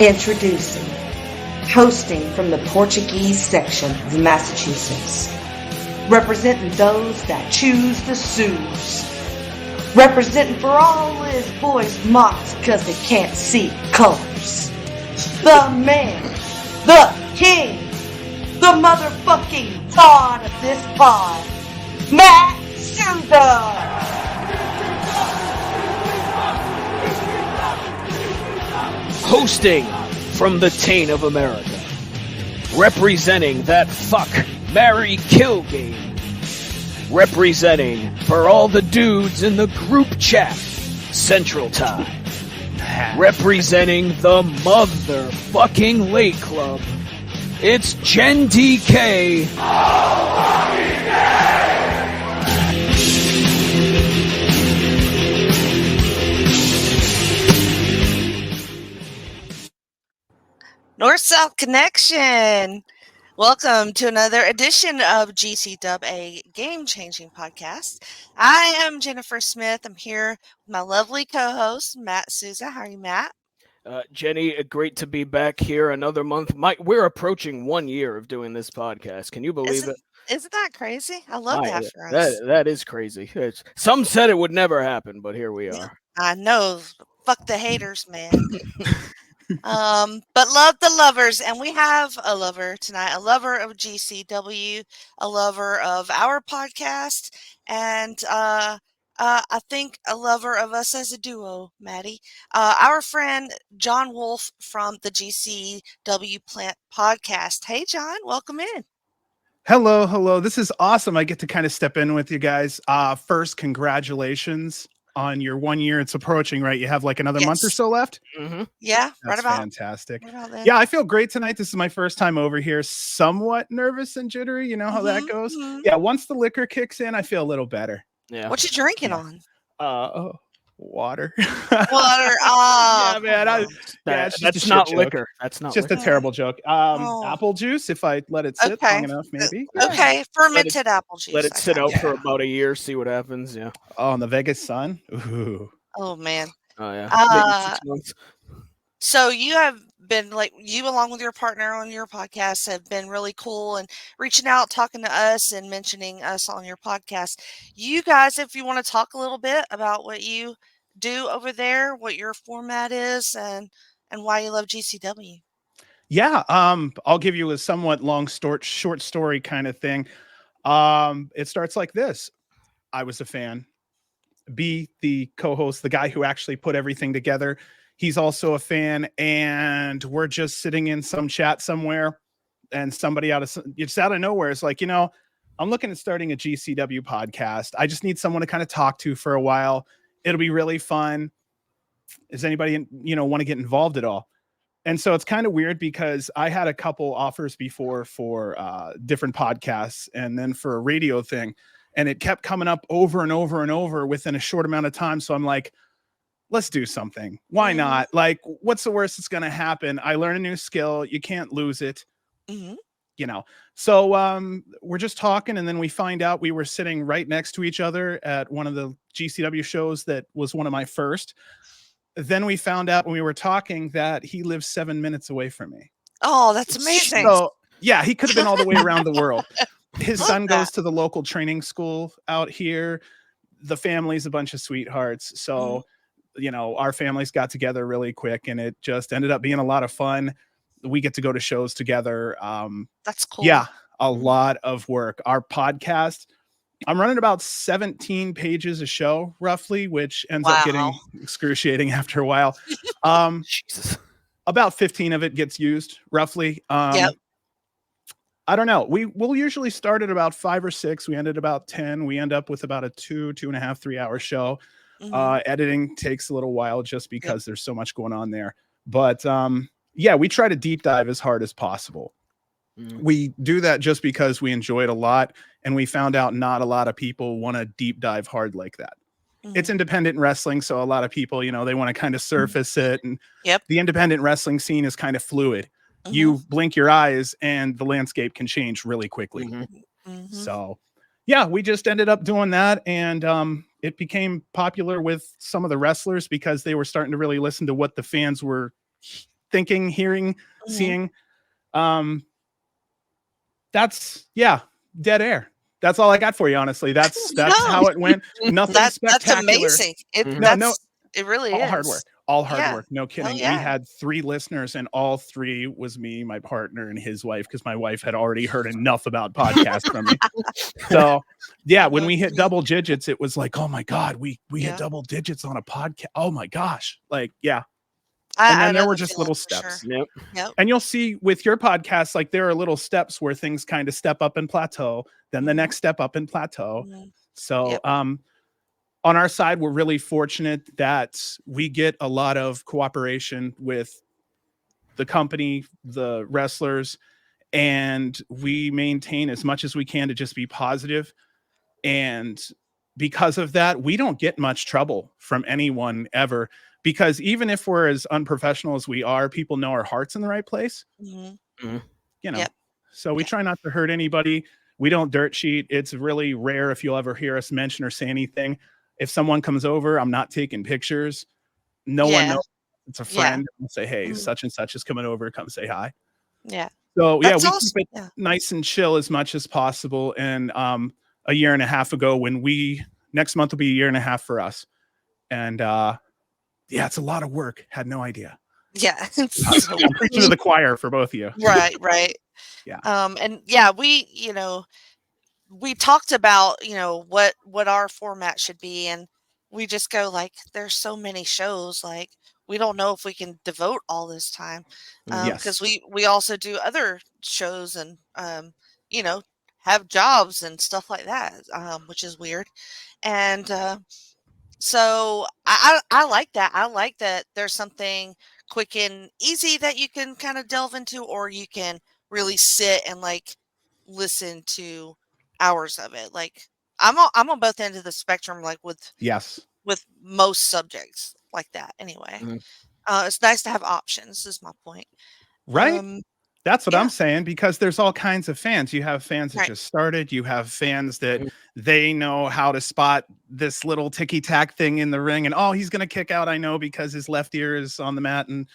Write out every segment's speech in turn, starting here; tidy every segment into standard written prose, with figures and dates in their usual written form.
Introducing, hosting from the Portuguese section of Massachusetts, representing those that choose to Suze, representing for all his boys mocks because they can't see colors. The man, the king, the motherfucking god of this pod, Matt Souza. Hosting from the taint of America, representing that fuck, marry, kill game, representing for all the dudes in the group chat, Central Time, representing the motherfucking Late Club, it's Gen DK. North-South Connection. Welcome to another edition of GCDub, a game-changing podcast. I am Jennifer Smith. I'm here with my lovely co-host, Matt Souza. How are you, Matt? Jenny, great to be back here another month. We're approaching 1 year of doing this podcast. Can you believe it? Isn't that crazy? I love that for us. That is crazy. Some said it would never happen, but here we are. I know. Fuck the haters, man. But love the lovers, and we have a lover tonight, a lover of GCW, a lover of our podcast, and I think a lover of us as a duo, Maddie. Our friend John Wolfe from the GCW Plant Podcast. Hey, John, welcome in. Hello. This is awesome. I get to kind of step in with you guys. First, congratulations on your 1 year. It's approaching, right? You have like another month or so left. Mm-hmm. Yeah, that's fantastic. Yeah, I feel great tonight. This is my first time over here. Somewhat nervous and jittery. You know how that goes. Mm-hmm. Yeah, once the liquor kicks in, I feel a little better. Yeah. What you drinking on? Water. Water. Yeah, man. That's not liquor. That's not just liquor. A terrible joke. Apple juice, if I let it sit long enough, maybe. Okay, fermented apple juice. Let it sit out for about a year, see what happens. Yeah. Oh, in the Vegas sun. Ooh. Oh man. Oh yeah. Maybe 6 months. So you have been you along with your partner on your podcast have been really cool and reaching out, talking to us and mentioning us on your podcast. You guys, if you want to talk a little bit about what you do over there, what your format is, and why you love GCW. Yeah, I'll give you a somewhat short story kind of thing. It starts like this. I was a fan. B, the co-host, the guy who actually put everything together, he's also a fan, and we're just sitting in some chat somewhere, and somebody just out of nowhere is like, I'm looking at starting a GCW podcast. I just need someone to kind of talk to for a while. It'll be really fun. Does anybody, want to get involved at all? And so it's kind of weird because I had a couple offers before for different podcasts and then for a radio thing, and it kept coming up over and over and over within a short amount of time. So I'm like, let's do something. Why not? Like, what's the worst that's going to happen? I learn a new skill. You can't lose it. Mm-hmm. So we're just talking, and then we find out we were sitting right next to each other at one of the GCW shows that was one of my first. Then we found out when we were talking that he lives 7 minutes away from me. Oh, that's amazing. So yeah, he could have been all the way around the world. His son goes to the local training school out here. The family's a bunch of sweethearts. So, our families got together really quick, and it just ended up being a lot of fun. We get to go to shows together. That's cool. Yeah, a lot of work. Our podcast, I'm running about 17 pages a show, roughly, which ends up getting excruciating after a while. Jesus. About 15 of it gets used, roughly. Yep. I don't know. We'll usually start at about 5 or 6. We end at about 10. We end up with about a 2.5, 3 hour show. Mm-hmm. Editing takes a little while just because there's so much going on there. But yeah, we try to deep dive as hard as possible. Mm-hmm. We do that just because we enjoy it a lot. And we found out not a lot of people want to deep dive hard like that. Mm-hmm. It's independent wrestling. So a lot of people, they want to kind of surface it. And the independent wrestling scene is kind of fluid. Mm-hmm. You blink your eyes and the landscape can change really quickly. Mm-hmm. Mm-hmm. So yeah, we just ended up doing that. And it became popular with some of the wrestlers because they were starting to really listen to what the fans were thinking, hearing, Mhm. seeing. That's dead air. That's all I got for you, honestly. That's No, how it went. Nothing that's spectacular. amazing. It No, it really all is. hard work. All hard Yeah. work. No Hell kidding. We yeah. had 3 listeners, and all 3 was me, my partner, and his wife, because my wife had already heard enough about podcasts from me. So yeah, when we hit double digits, it was like, oh my God, we hit double digits on a podcast. Oh my gosh. Like, yeah. And then there were just little steps. Yep. Yep. And you'll see with your podcast, like there are little steps where things kind of step up and plateau, then the next step up and plateau. Mhm. So Yep. on our side, we're really fortunate that we get a lot of cooperation with the company, the wrestlers, and we maintain as much as we can to just be positive. And because of that, we don't get much trouble from anyone ever, because even if we're as unprofessional as we are, people know our heart's in the right place. Mhm. You know, Yep. so we try not to hurt anybody. We don't dirt sheet. It's really rare if you'll ever hear us mention or say anything. If someone comes over, I'm not taking pictures. No one Yeah. knows it's a Yeah. friend. I'll say, hey, Mhm. such and such is coming over. Come say hi. Yeah. So yeah, That's we awesome. keep it nice and chill as much as possible. And a year and a half ago, next month will be a year and a half for us. And yeah, it's a lot of work. Had no idea. Yeah. I'm preaching to the choir for both of you. Right. Yeah. And yeah, we talked about, what our format should be, and we just go like, there's so many shows, like we don't know if we can devote all this time. Because Yes. we also do other shows and have jobs and stuff like that, which is weird. And so I like that. I like that there's something quick and easy that you can kind of delve into, or you can really sit and like listen to hours of it. Like I'm on both ends of the spectrum, like with Yes. most subjects like that. Anyway, it's nice to have options. Is my point. Right. That's what yeah. I'm saying, because there's all kinds of fans. You have fans that Right. just started. You have fans that they know how to spot this little ticky tack thing in the ring, and oh, he's gonna kick out. I know because his left ear is on the mat, and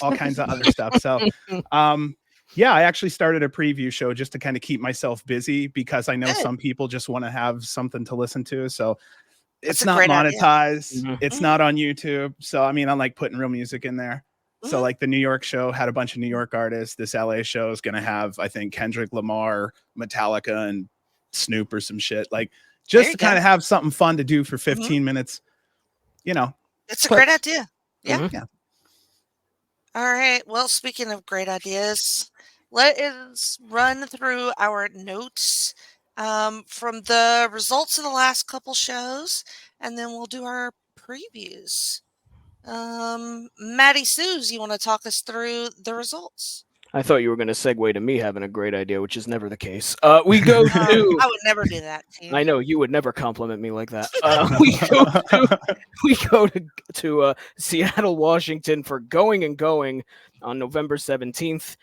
all kinds of other stuff. So, yeah, I actually started a preview show just to kind of keep myself busy, because I know Good. some people just want to have something to listen to. So That's it's a not great idea. monetized. It's not on YouTube. So I mean, I like putting real music in there. So like the New York show had a bunch of New York artists. This LA show is going to have, I think, Kendrick Lamar, Metallica, and Snoop or some shit. Like just to kind of have something fun to do for 15 minutes, It's a great idea. Yeah. Yeah. All right. Well, speaking of great ideas, let us run through our notes from the results of the last couple shows, and then we'll do our previews. Maddie Souza, you want to talk us through the results? I thought you were going to segue to me having a great idea, which is never the case. We go to. I would never do that to you. I know you would never compliment me like that. We go to Seattle, Washington for Going and Going on November 17th.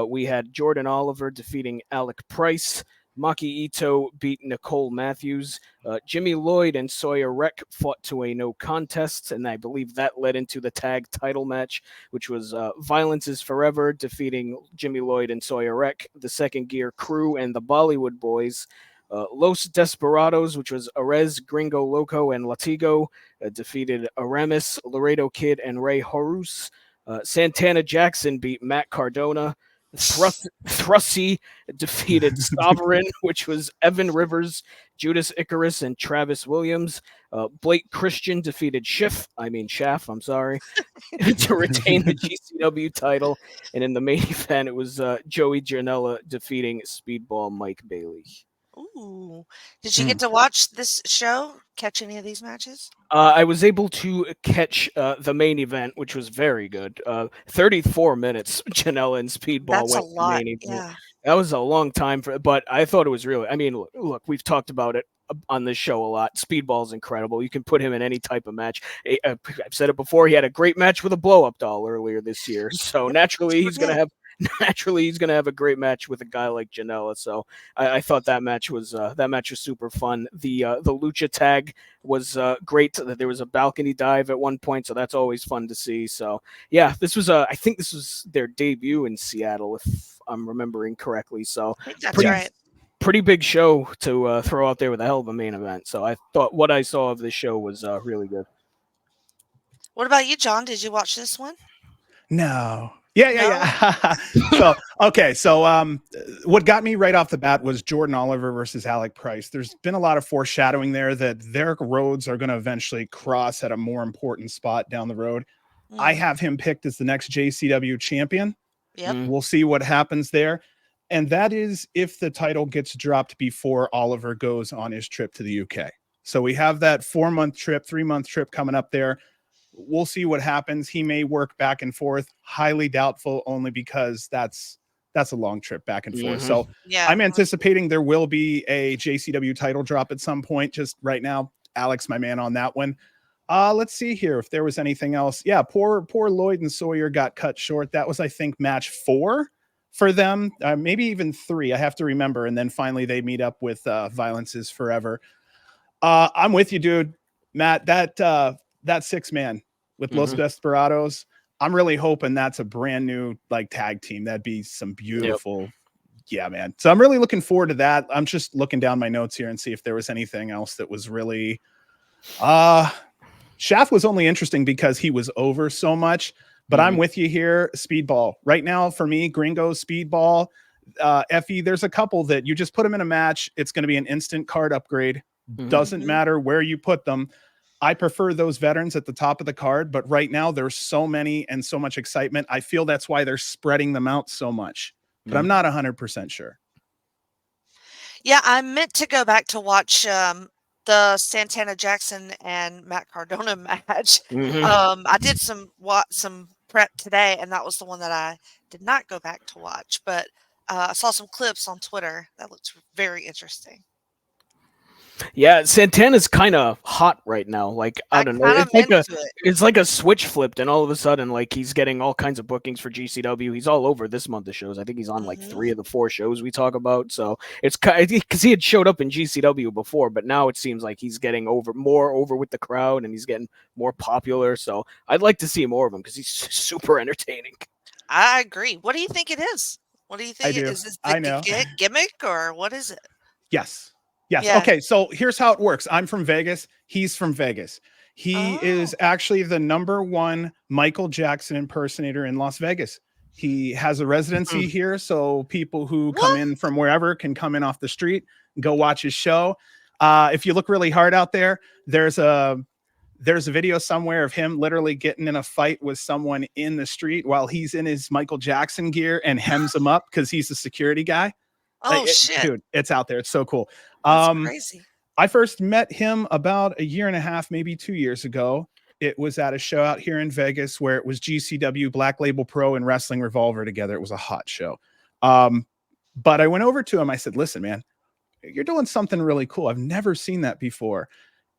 We had Jordan Oliver defeating Alec Price. Maki Ito beat Nicole Matthews. Jimmy Lloyd and Sawyer Wreck fought to a no contest, and I believe that led into the tag title match, which was Violence is Forever defeating Jimmy Lloyd and Sawyer Wreck, the Second Gear Crew, and the Bollywood Boys. Los Desperados, which was Arez, Gringo Loco, and Latigo, defeated Aramis, Laredo Kid, and Ray Horus. Santana Jackson beat Matt Cardona. Thrusty defeated Sovereign, which was Evan Rivers, Judas Icarus, and Travis Williams. Blake Christian defeated Shaft, I'm sorry, to retain the GCW title. And in the main event, it was Joey Janela defeating Speedball Mike Bailey. Ooh. Did you get to watch this show? Catch any of these matches? I was able to catch the main event, which was very good. 34 minutes, Janela and Speedball That's went a lot. main event. Yeah. That was a long time but I thought it was really, look, we've talked about it on this show a lot. Speedball's incredible. You can put him in any type of match. I've said it before. He had a great match with a blow-up doll earlier this year. So naturally, he's going to have naturally he's going to have a great match with a guy like Janela. So I thought that match was super fun. The lucha tag was great. There was a balcony dive at one point, so that's always fun to see. So yeah, this was I think this was their debut in Seattle, if I'm remembering correctly. So I think that's right. Pretty big show to throw out there with a hell of a main event. So I thought what I saw of this show was really good. What about you, John? Did you watch this one? No. Yeah. So what got me right off the bat was Jordan Oliver versus Alec Price. There's been a lot of foreshadowing there that their roads are going to eventually cross at a more important spot down the road. I have him picked as the next JCW champion. Yep. We'll see what happens there. And that is if the title gets dropped before Oliver goes on his trip to the UK. So we have that 4-month trip, 3-month trip coming up there. We'll see what happens. He may work back and forth. Highly doubtful, only because that's a long trip back and forth. So I'm anticipating there will be a JCW title drop at some point. Just right now, Alex, my man on that one. Let's see here if there was anything else. Yeah, poor Lloyd and Sawyer got cut short. That was, I think, match 4 for them, maybe even 3. I have to remember. And then finally they meet up with Violence is Forever. I'm with you, dude. Matt, that 6-man with Los Desperados, I'm really hoping that's a brand new like tag team. That'd be some beautiful. Yeah, man. So I'm really looking forward to that. I'm just looking down my notes here and see if there was anything else that was really Shaft was only interesting because he was over so much, but I'm with you here. Speedball right now for me, Gringo, Speedball, Effie, there's a couple that you just put them in a match. It's going to be an instant card upgrade. Doesn't matter where you put them. I prefer those veterans at the top of the card, but right now there's so many and so much excitement. I feel that's why they're spreading them out so much, but I'm not 100% sure. Yeah, I meant to go back to watch the Santana Jackson and Matt Cardona match. I did some prep today, and that was the one that I did not go back to watch, but I saw some clips on Twitter. That looks very interesting. Yeah, Santana's kind of hot right now. Like, I don't know. It's like a switch flipped, and all of a sudden, like, he's getting all kinds of bookings for GCW. He's all over this month of shows. I think he's on like 3 of the 4 shows we talk about. So it's because he had showed up in GCW before, but now it seems like he's getting more over with the crowd, and he's getting more popular. So I'd like to see more of him because he's super entertaining. I agree. What do you think it is? What do you think? Is this the gimmick, or what is it? Yes. Yeah. Okay, so here's how it works. I'm from Vegas. He's from Vegas. He is actually the #1 Michael Jackson impersonator in Las Vegas. He has a residency here, so people who come in from wherever can come in off the street and go watch his show. If you look really hard out there, there's a video somewhere of him literally getting in a fight with someone in the street while he's in his Michael Jackson gear and hems him up because he's a security guy. Shit. Dude, it's out there. It's so cool. That's crazy. I first met him about 1.5 years, maybe 2 years ago. It was at a show out here in Vegas where it was GCW, Black Label Pro, and Wrestling Revolver together. It was a hot show. But I went over to him. I said, listen, man, you're doing something really cool. I've never seen that before.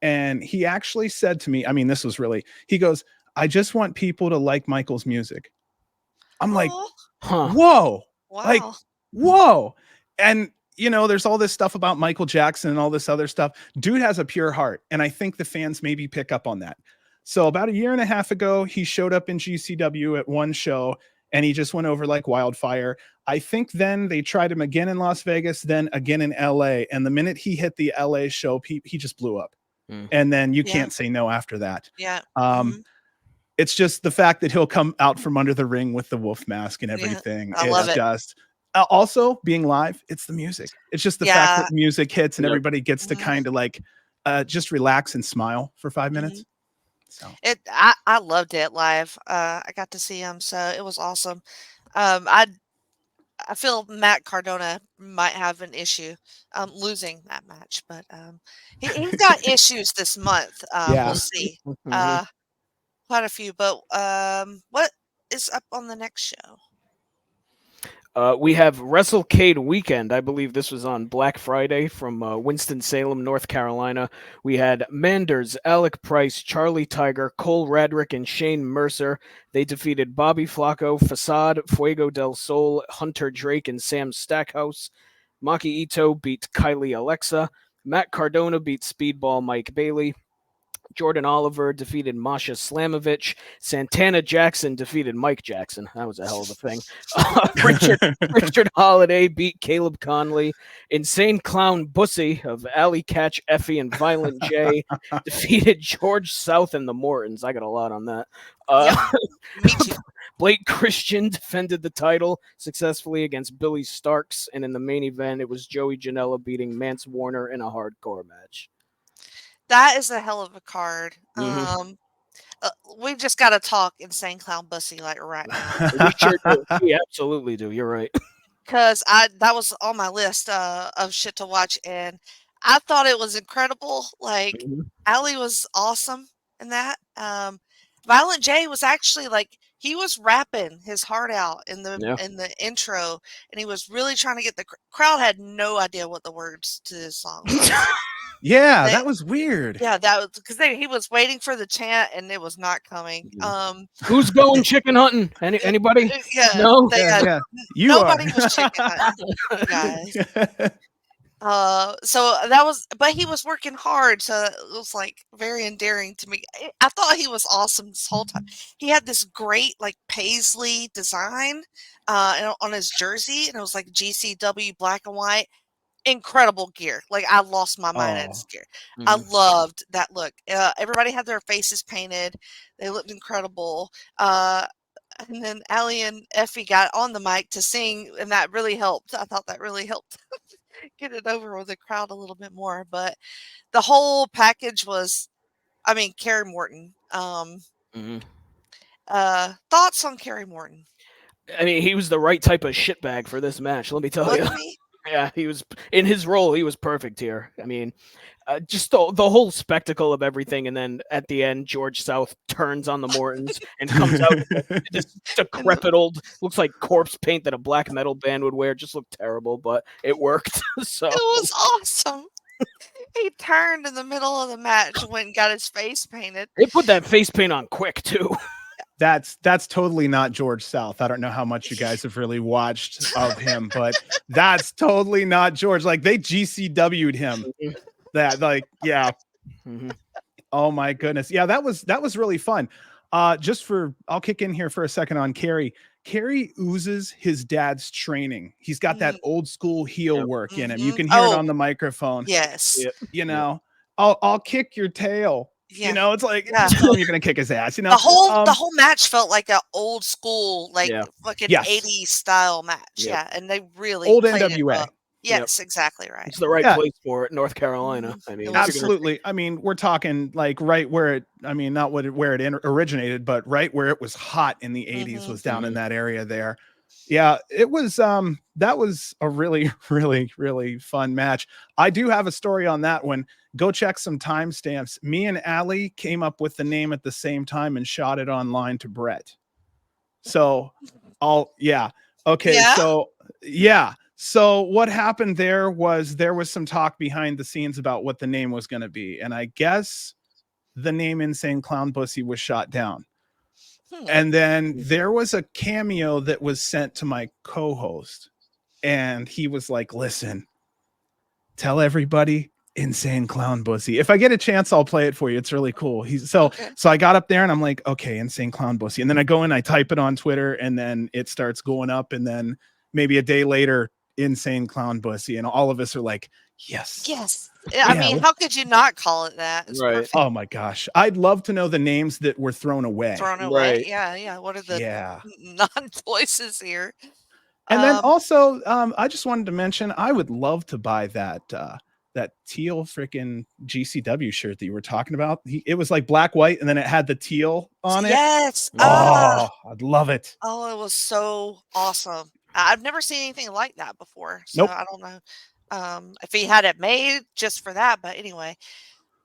And he actually said to me, I mean, this was really, he goes, I just want people to like Michael's music. I'm like, whoa. Wow. Like, whoa. And, you know, there's all this stuff about Michael Jackson and all this other stuff. Dude has a pure heart. And I think the fans maybe pick up on that. So about 1.5 years ago, he showed up in GCW at one show and he just went over like wildfire. I think then they tried him again in Las Vegas, then again in LA. And the minute he hit the LA show, he just blew up. And then you can't say no after that. Yeah. It's just the fact that he'll come out from under the ring with the wolf mask and everything. I love it. Just also being live, it's the music. It's just the fact that music hits and everybody gets to kind of like just relax and smile for 5 minutes. So I loved it live. I got to see him, so it was awesome. I feel Matt Cardona might have an issue losing that match, but he's got issues this month. We'll see. Quite a few, but what is up on the next show? We have WrestleCade weekend. I believe this was on Black Friday from Winston-Salem, North Carolina. We had Manders, Alec Price, Charlie Tiger, Cole Radrick, and Shane Mercer. They defeated Bobby Flacco, Facade, Fuego del Sol, Hunter Drake, and Sam Stackhouse. Maki Ito beat Kylie Alexa. Matt Cardona beat Speedball Mike Bailey. Jordan Oliver defeated Masha Slamovich. Santana Jackson defeated Mike Jackson. That was a hell of a thing. Richard Holiday beat Caleb Conley. Insane Clown Bussy of Alley Catch, Effie, and Violent J defeated George South and The Mortons. I got a lot on that. Me too. Blake Christian defended the title successfully against Billy Starks. And in the main event, it was Joey Janela beating Mance Warner in a hardcore match. That is a hell of a card. Mhm. We've just got to talk Insane Clown Bussy like right now. We sure do. We absolutely do. You're right. Because that was on my list of shit to watch, and I thought it was incredible. Like Ali was awesome in that. Violent J was actually like he was rapping his heart out in the intro, and he was really trying to get the crowd had no idea what the words to this song was. Yeah, that was weird. Yeah, that was because he was waiting for the chant and it was not coming. Who's going chicken hunting? Anybody? Yeah, No. Yeah. You nobody are. was chicken hunting, guys. So that was, but he was working hard, so it was like very endearing to me. I thought he was awesome this whole time. He had this great like paisley design on his jersey, and it was like GCW black and white. Incredible gear. Like I lost my mind at his gear. I loved that look. Everybody had their faces painted. They looked incredible. And then Allie and Effie got on the mic to sing, and that really helped. I thought that really helped get it over with the crowd a little bit more. But the whole package was, I mean, Kerry Morton. Thoughts on Kerry Morton? I mean, he was the right type of shitbag for this match. Let me tell you. Yeah, he was in his role. He was perfect here. I mean, just the whole spectacle of everything, and then at the end, George South turns on the Mortons and comes out with this decrepit old, looks like corpse paint that a black metal band would wear. Just looked terrible, but it worked. So it was awesome. He turned in the middle of the match, went and got his face painted. They put that face paint on quick too. That's totally not George South. I don't know how much you guys have really watched of him, but that's totally not George. Like they GCW'd him. That like, yeah. Oh my goodness. Yeah, that was really fun. I'll kick in here for a second on Kerry. Kerry oozes his dad's training. He's got that old school heel work in him. You can hear it on the microphone. Yes. You know, I'll kick your tail. Yeah. You know, it's like you're gonna kick his ass. You know, the whole match felt like an old school, like fucking 80s style match. Yeah, and they really old played NWA. It up. Yes, exactly right. It's the right place for it, North Carolina. I mean, absolutely. I mean, we're talking like right where it. I mean, not where it originated, but right where it was hot in the 80s was down in that area there. Yeah, it was. That was a really, really, really fun match. I do have a story on that one. Go check some timestamps. Me and Allie came up with the name at the same time and shot it online to Brett. So, So what happened there was some talk behind the scenes about what the name was going to be, and I guess the name Insane Clown Bussy was shot down. And then there was a cameo that was sent to my co-host, and he was like, "Listen, tell everybody Insane Clown Bussy. If I get a chance, I'll play it for you. It's really cool." So I got up there and I'm like, okay, Insane Clown Bussy. And then I go and I type it on Twitter, and then it starts going up, and then maybe a day later, Insane Clown Bussy, and all of us are like, yes. I mean, how could you not call it that? It's right. perfect. Oh my gosh, I'd love to know the names that were thrown away. Right. Yeah. What are the non-voices here? And then also, I just wanted to mention, I would love to buy that teal freaking GCW shirt that you were talking about. It was like black, white, and then it had the teal on it. Yes. Oh, I'd love it. Oh, it was so awesome. I've never seen anything like that before. So I don't know if he had it made just for that. But anyway,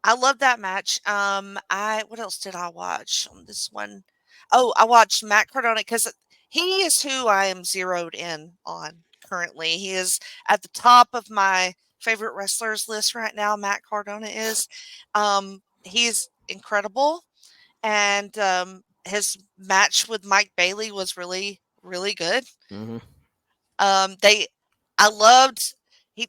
I love that match. What else did I watch on this one? Oh, I watched Matt Cardona because he is who I am zeroed in on currently. He is at the top of my favorite wrestlers list right now. Matt Cardona is. He's incredible, and his match with Mike Bailey was really, really good. Mm-hmm. I loved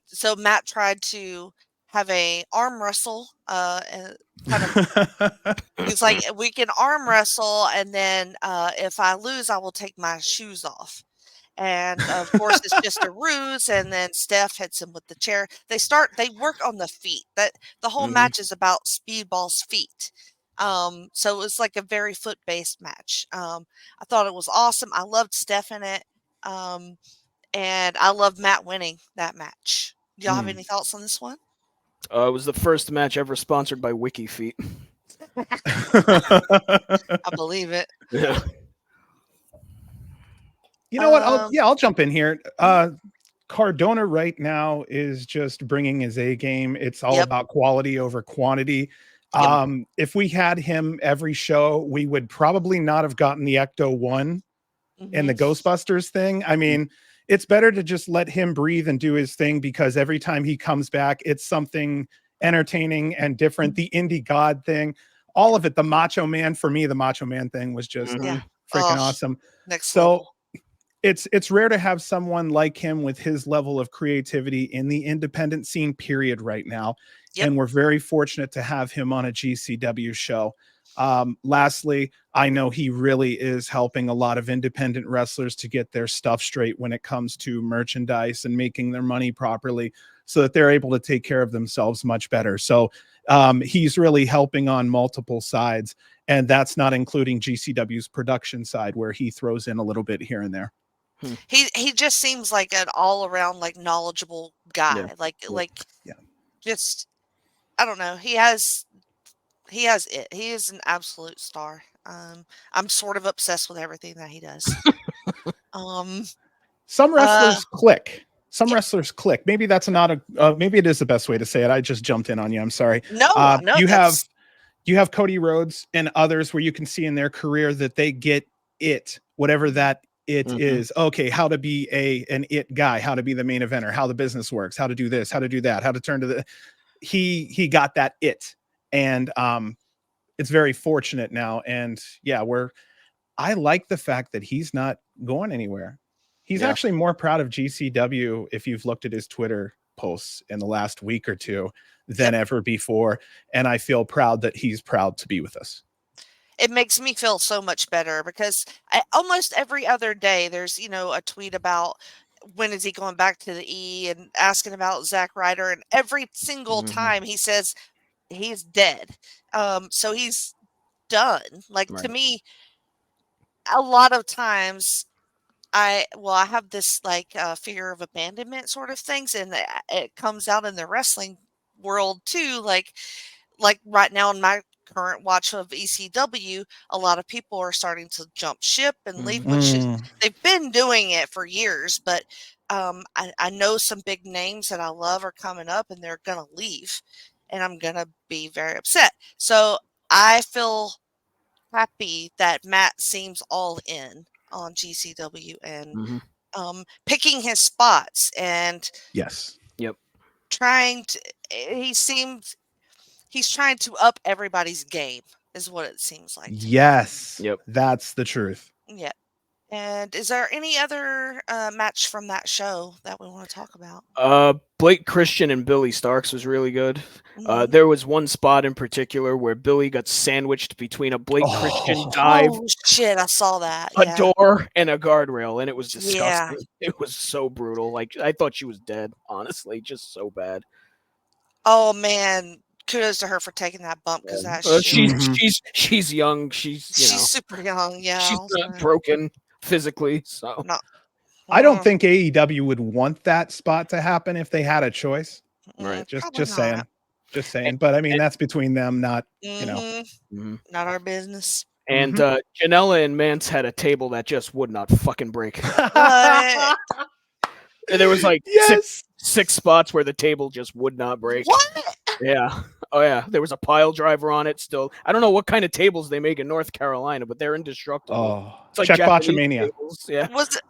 so Matt tried to have a arm wrestle, and kind of he's like, we can arm wrestle, and then if I lose, I will take my shoes off. And of course, it's just a ruse. And then Steph hits him with the chair. They work on the feet. That the whole match is about Speedball's feet. So it was like a very foot-based match. I thought it was awesome. I loved Steph in it. And I loved Matt winning that match. Y'all have any thoughts on this one? It was the first match ever sponsored by WikiFeet. I believe it. Yeah. You know what? I'll jump in here. Cardona right now is just bringing his A game. It's all about quality over quantity. If we had him every show, we would probably not have gotten the Ecto 1 and the Ghostbusters thing. I mean, it's better to just let him breathe and do his thing, because every time he comes back, it's something entertaining and different. The Indie God thing, all of it. The Macho Man, for me, the Macho Man thing was just freaking awesome. Next level. It's rare to have someone like him with his level of creativity in the independent scene period right now. And we're very fortunate to have him on a GCW show. Lastly, I know he really is helping a lot of independent wrestlers to get their stuff straight when it comes to merchandise and making their money properly, so that they're able to take care of themselves much better. So he's really helping on multiple sides, and that's not including GCW's production side, where he throws in a little bit here and there. He just seems like an all around like knowledgeable guy. Just I don't know. He has it. He is an absolute star. I'm sort of obsessed with everything that he does. Some wrestlers click. Some wrestlers click. Maybe that's not maybe it is the best way to say it. I just jumped in on you. I'm sorry. No, you have Cody Rhodes and others where you can see in their career that they get it, whatever that it is. Okay, how to be an it guy, how to be the main eventer, how the business works, how to do this, how to do that, how to turn to the. He got that it, and it's very fortunate now. And I like the fact that he's not going anywhere. He's actually more proud of GCW, if you've looked at his Twitter posts in the last week or two, than ever before. And I feel proud that he's proud to be with us. It makes me feel so much better, because almost every other day there's, a tweet about when is he going back to the E, and asking about Zack Ryder. And every single time he says he's dead. So he's done. To me, a lot of times I have this fear of abandonment sort of things, and it comes out in the wrestling world too. Like right now in my current watch of ECW, a lot of people are starting to jump ship and leave, which they've been doing it for years. But I know some big names that I love are coming up, and they're gonna leave, and I'm gonna be very upset. So I feel happy that Matt seems all in on GCW and picking his spots and trying to. He's trying to up everybody's game, is what it seems like. Yes. Yep. That's the truth. Yeah. And is there any other match from that show that we want to talk about? Blake Christian and Billy Starks was really good. There was one spot in particular where Billy got sandwiched between a Blake Christian dive. Oh, shit, I saw that. A door and a guardrail, and it was disgusting. It was so brutal. I thought she was dead, honestly. Just so bad. Oh, man. Kudos to her for taking that bump, because she's young. She's super young. Yeah, she's not broken physically. So I don't think AEW would want that spot to happen if they had a choice. Right. Just saying. But I mean, that's between them, not not our business. And Janela and Mance had a table that just would not fucking break. And there was six spots where the table just would not break. What? Yeah. Oh yeah. There was a pile driver on it still. I don't know what kind of tables they make in North Carolina, but they're indestructible. Oh, It's like check Japanese Botchamania. tables. Yeah.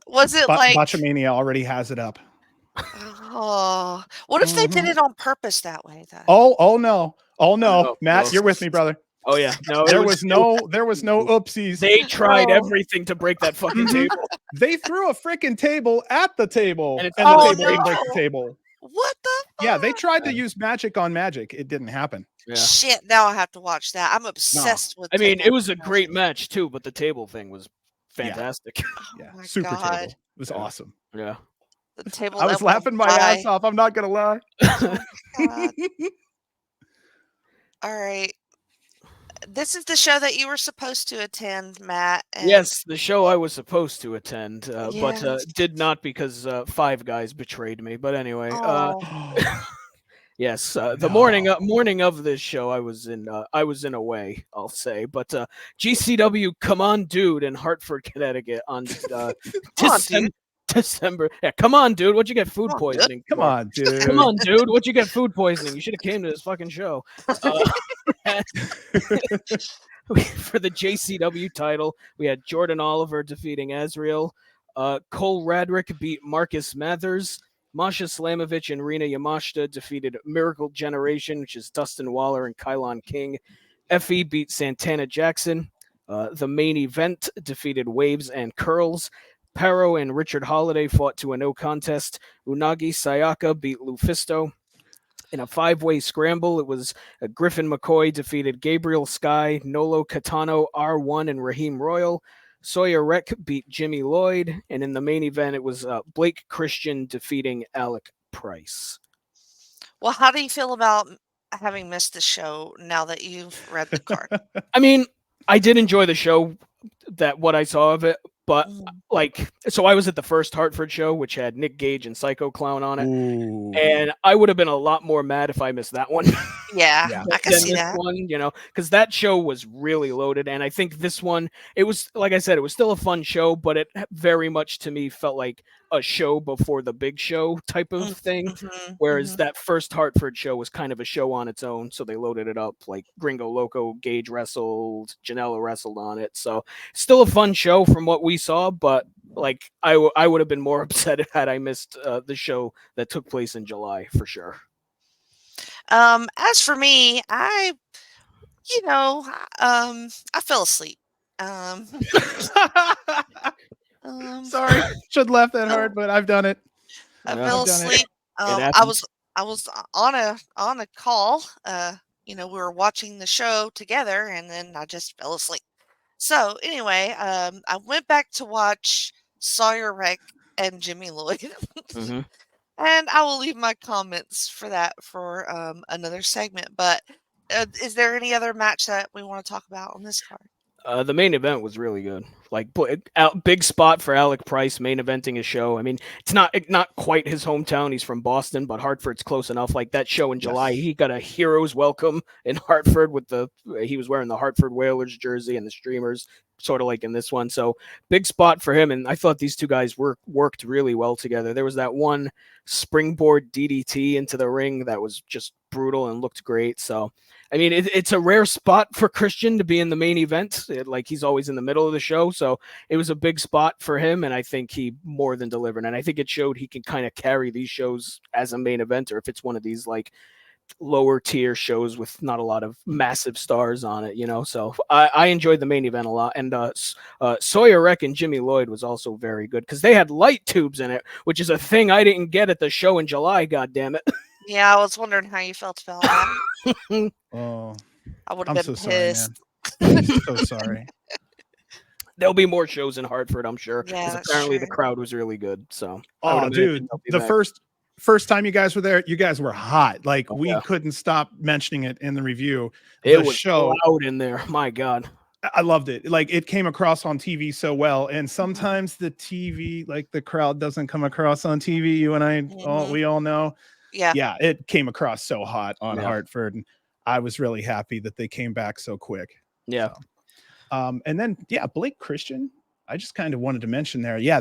Was it like Botchamania already has it up. oh, what if they did it on purpose that way though? Oh no. Oh no. Oh, Matt, no. you're with me, brother. Oh yeah. No, There was no oopsies. They tried Oh. everything to break that fucking table. They threw a freaking table at the table, And and, it's- the Oh, table didn't break no. the table. What the Yeah, they fuck? tried to use magic on magic. It didn't happen. Yeah. Shit, now I have to watch that. I'm obsessed with I mean, it table was a matches. great match too, but the table thing was fantastic. Oh Yeah, my super God. table. It was awesome. Yeah. The table I was that will laughing my fly. ass off. I'm not gonna lie. Oh my God. All right. This is the show that you were supposed to attend, Matt. And Yes, the show I was supposed to attend, but Yes. did not because Five Guys betrayed me. But anyway, Oh, yes, the No. morning of this show, I was in a way, I'll say. But GCW Come On Dude in Hartford, Connecticut on December. Yeah, come on, dude. What'd you get food Come on, dude. poisoning? Come for? on, dude. Come on, dude. What'd you get food poisoning? You should have came to this fucking show. For the JCW title, we had Jordan Oliver defeating Azrael. Cole Radrick beat Marcus Mathers. Masha Slamovich and Rina Yamashita defeated Miracle Generation, which is Dustin Waller and Kylon King. Effie beat Santana Jackson. The main event defeated Waves and Curls. Paro and Richard Holiday fought to a no contest. Unagi Sayaka beat Lufisto. In a five-way scramble, it was Griffin McCoy defeated Gabriel Sky, Nolo Catano, R1, and Raheem Royal. Sawyer Rec beat Jimmy Lloyd. And in the main event, it was Blake Christian defeating Alec Price. well, how do you feel about having missed the show now that you've read the card? I mean, I did enjoy the show, what I saw of it, but so I was at the first Hartford show, which had Nick Gage and Psycho Clown on it. Ooh. And I would have been a lot more mad if I missed that one. Yeah, I can than see this that. one, because that show was really loaded. And I think this one, it was, like I said, it was still a fun show, but it very much to me felt like a show before the big show type of thing. Mhm, Whereas mhm. that first Hartford show was kind of a show on its own. So they loaded it up like Gringo Loco, Gage wrestled, Janela wrestled on it. So still a fun show from what we saw, but like I would have been more upset had I missed the show that took place in July for sure. As for me, I fell asleep. Sorry, should laugh that hard, but I've done it. I Yeah. fell I've done it. asleep. I happens. was on a call. We were watching the show together, and then I just fell asleep. So anyway, I went back to watch Sawyer Wreck and Jimmy Lloyd, Mhm. and I will leave my comments for that for another segment. But is there any other match that we want to talk about on this card? The main event was really good. Like big spot for Alec Price main eventing a show. I mean, it's not quite his hometown. He's from Boston, but Hartford's close enough. Like that show in July, he got a hero's welcome in Hartford he was wearing the Hartford Whalers jersey and the streamers, sort of like in this one. So big spot for him. And I thought these two guys worked really well together. There was that one springboard DDT into the ring that was just brutal and looked great. So I mean, it's a rare spot for Christian to be in the main event. Like he's always in the middle of the show. So it was a big spot for him. And I think he more than delivered. And I think it showed he can kind of carry these shows as a main eventer if it's one of these like lower tier shows with not a lot of massive stars on it, So I enjoyed the main event a lot. And Sawyer Wreck and Jimmy Lloyd was also very good because they had light tubes in it, which is a thing I didn't get at the show in July. God damn it. Yeah, I was wondering how you felt about that. Oh, I would I'm have been so pissed. sorry, man. I'm so sorry. There'll be more shows in Hartford, I'm sure. Yeah, Because that's apparently the true. crowd was really good. So I would Oh, imagine dude, they'll be the back. first time you guys were there, you guys were hot. Like we yeah. couldn't stop mentioning it in the review. It The was show, loud in there. My God. I loved it. Like it came across on TV so well. And sometimes the TV, like the crowd doesn't come across on TV. You and I, we all know. Yeah. Yeah, it came across so hot on Yeah. Hartford. And I was really happy that they came back so quick. Yeah. So, and then, Blake Christian, I just kind of wanted to mention there. Yeah,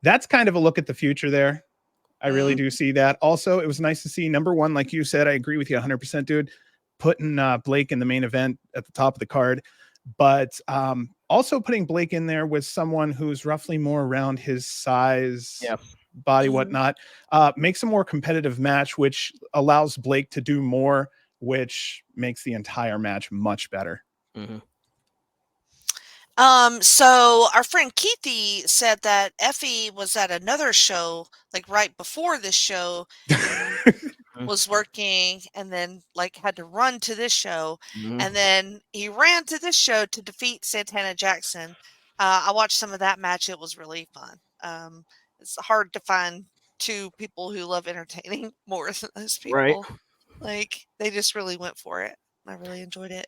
that's kind of a look at the future there. I really do see that. Also, it was nice to see, number one, like you said, I agree with you 100%, dude, putting Blake in the main event at the top of the card. But also putting Blake in there with someone who's roughly more around his size, body, whatnot, makes a more competitive match, which allows Blake to do more, which makes the entire match much better. So our friend Keithy said that Effie was at another show, like right before this show, was working, and then like had to run to this show, and then he ran to this show to defeat Santana Jackson. I watched some of that match. It was really fun. It's hard to find two people who love entertaining more than those people. Right. Like they just really went for it. I really enjoyed it.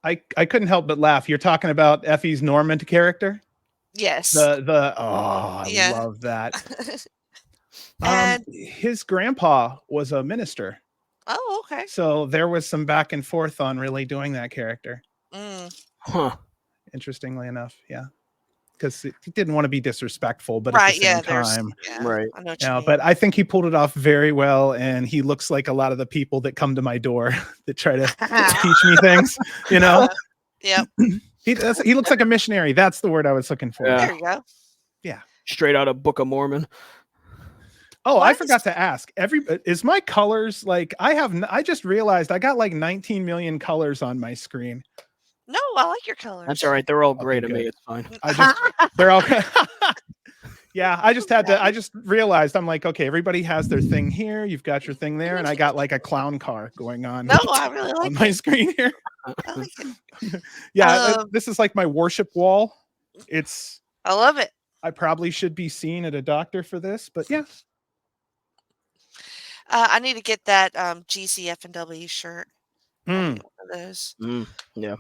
I couldn't help but laugh. You're talking about Effie's Norman character? Yes. I love that. And his grandpa was a minister. oh, okay. So there was some back and forth on really doing that character. Interestingly enough, yeah. Because he didn't want to be disrespectful, but at the same time, I know what you mean. but I think he pulled it off very well, and he looks like a lot of the people that come to my door that try to teach me things, you know. He looks like a missionary. That's the word I was looking for. There you go. Yeah, straight out of Book of Mormon. Oh, I forgot to ask. Is my colors like I just realized I got like 19 million colors on my screen. No, I like your colors. That's all right. They're all gray to me. It's fine. They're all. Yeah, I just realized I'm like, okay, everybody has their thing here. You've got your thing there, and I got like a clown car going on. No, I really like on my screen here. I like it. This is like my worship wall. I love it. I probably should be seen at a doctor for this, but yeah. I need to get that GCF&W shirt. One of those. Yeah.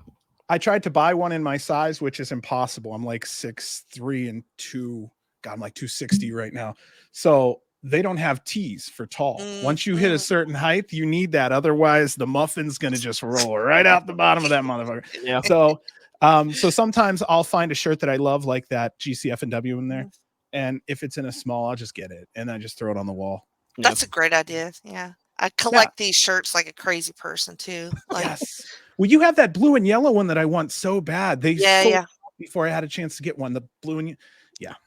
I tried to buy one in my size, which is impossible. I'm like 6'3" and 2. God, I'm like 260 right now. So they don't have T's for tall. Once you hit a certain height, you need that. Otherwise, the muffin's going to just roll right out the bottom of that motherfucker. Yeah. So sometimes I'll find a shirt that I love, like that GCF&W in there. And if it's in a small, I'll just get it. And I just throw it on the wall. That's a great idea. Yeah. I collect these shirts like a crazy person too. Like, yes. Well, you have that blue and yellow one that I want so bad. They sold before I had a chance to get one. The blue and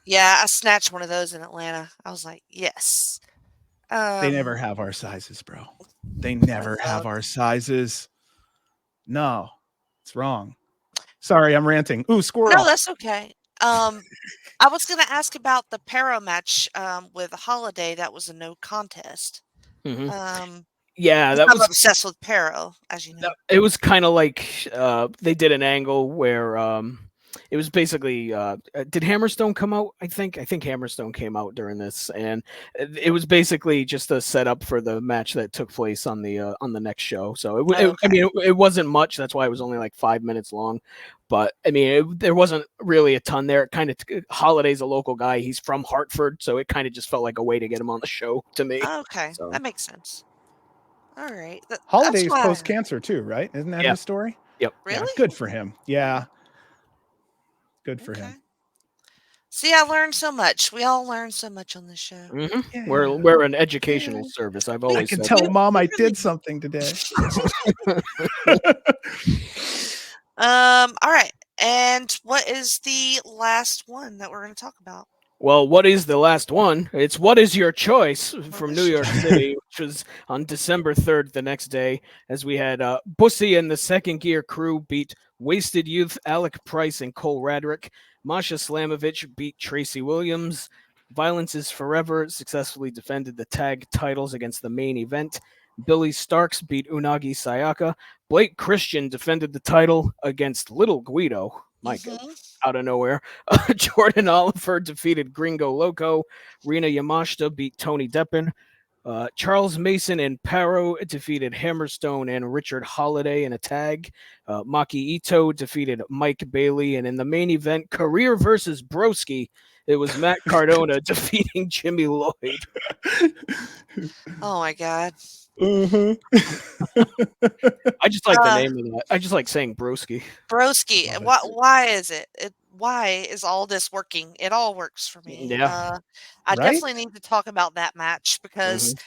yeah, I snatched one of those in Atlanta. I was like, yes. They never have our sizes, bro. They never have our sizes. No, it's wrong. Sorry, I'm ranting. Ooh, squirrel. No, that's okay. I was going to ask about the Pero match with Holiday. That was a no contest. Yeah, that was I'm obsessed with Pero, as you know. It was kind of like they did an angle where it was basically did Hammerstone come out? I think Hammerstone came out during this, and it was basically just a setup for the match that took place on the next show. So it wasn't much. That's why it was only like 5 minutes long. But I mean, there wasn't really a ton there. Kind of Holiday's a local guy. He's from Hartford, so it kind of just felt like a way to get him on the show to me. Okay, so that makes sense. All right. Holiday's post-cancer too, right? Isn't that his story? Yep. Really? Yeah, good for him. Yeah. Good for him. See, I learned so much. We all learn so much on this show. Yeah. We're an educational service. I've always I can tell Mom I did something today. All right. And what is the last one that we're going to talk about? Well, what is the last one? It's What Is Your Choice from New York City, which was on December 3rd, the next day, as we had Bussy and the Second Gear crew beat Wasted Youth, Alec Price, and Cole Radrick. Masha Slamovich beat Tracy Williams. Violence is Forever successfully defended the tag titles against the main event. Billy Starks beat Unagi Sayaka. Blake Christian defended the title against Little Guido. Out of nowhere. Jordan Oliver defeated Gringo Loco. Rina Yamashita beat Tony Deppen. Charles Mason and Paro defeated Hammerstone and Richard Holiday in a tag. Maki Ito defeated Mike Bailey. And in the main event, Career versus Broski, it was Matt Cardona defeating Jimmy Lloyd. Oh, my God. I just like the name of that. I just like saying Broski. Broski. Why is it? why is all this working? It all works for me. Yeah. I Right? definitely need to talk about that match because Mhm.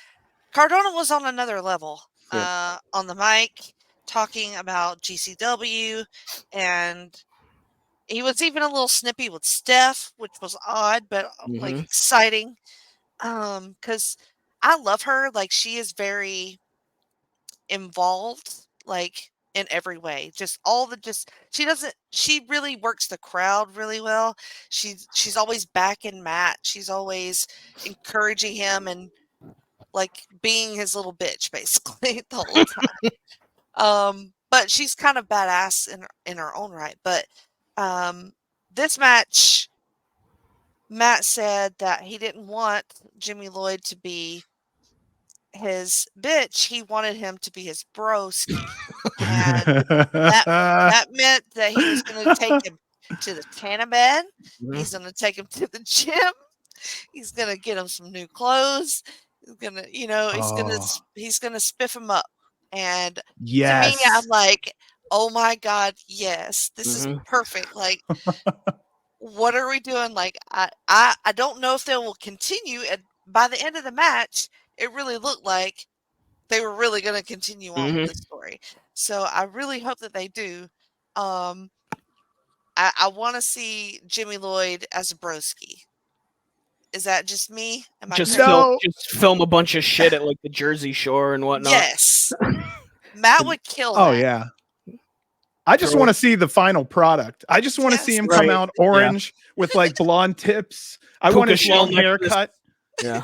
Cardona was on another level Yep. on the mic, talking about GCW, and he was even a little snippy with Steph, which was odd, but like Mhm. exciting. Because I love her. Like, she is very involved, like in every way. She really works the crowd really well. She's always backing Matt. She's always encouraging him and like being his little bitch basically the whole time. But she's kind of badass in her own right. But this match, Matt said that he didn't want Jimmy Lloyd to be his bitch. He wanted him to be his broski. And that meant that he was going to take him to the tanning bed. Mhm. He's going to take him to the gym. He's going to get him some new clothes. He's going to, he's going to spiff him up. And to me, I'm Yes. like, oh my God, yes, this is Mhm. perfect. Like, what are we doing? Like, I don't know if they will continue. And by the end of the match, it really looked like they were really going to continue on with Mhm. the story. So I really hope that they do. I want to see Jimmy Lloyd as a broski. Is that just me? Am I Just crazy? film, No. just film a bunch of shit at like the Jersey Shore and whatnot. Yes. Matt would kill Oh that. yeah. I just want to see the final product. I just want to see him come Right. out orange with like blonde tips. I want Puka his shell long haircut. Yeah.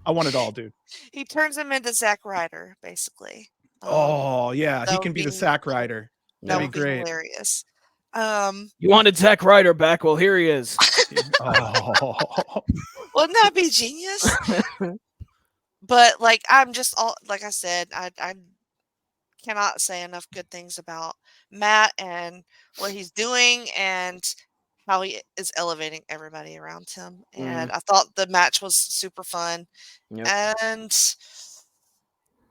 I want it all, dude. He turns him into Zack Ryder, basically. Oh yeah, he that can would be the be- sack rider. That That'd be would be great. hilarious. You wanted Zack Ryder back? Well, here he is. Oh. Wouldn't that be genius? But like, I'm just all like I said, I cannot say enough good things about Matt and what he's doing and how he is elevating everybody around him. And I thought the match was super fun. Yep. And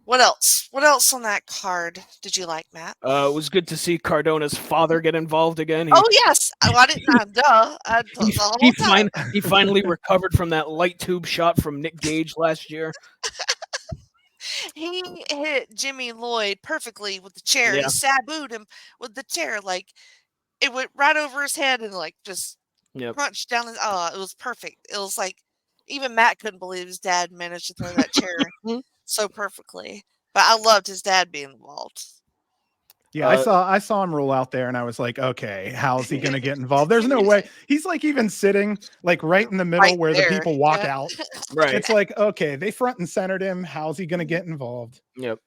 what else? What else on that card did you like, Matt? It was good to see Cardona's father get involved again. Oh yes, I didn't. Duh. He finally recovered from that light tube shot from Nick Gage last year. He hit Jimmy Lloyd perfectly with the chair. Yeah. He sabooed him with the chair. Like, it went right over his head and like just crunched down his. Oh, it was perfect. It was like even Matt couldn't believe his dad managed to throw that chair so perfectly. But I loved his dad being involved. Yeah, I saw him roll out there and I was like, okay, how's he gonna get involved? There's no way. He's like even sitting like right in the middle Right where there, the people walk yeah. out. Right. It's like, okay, they front and centered him. How's he gonna get involved? Yep.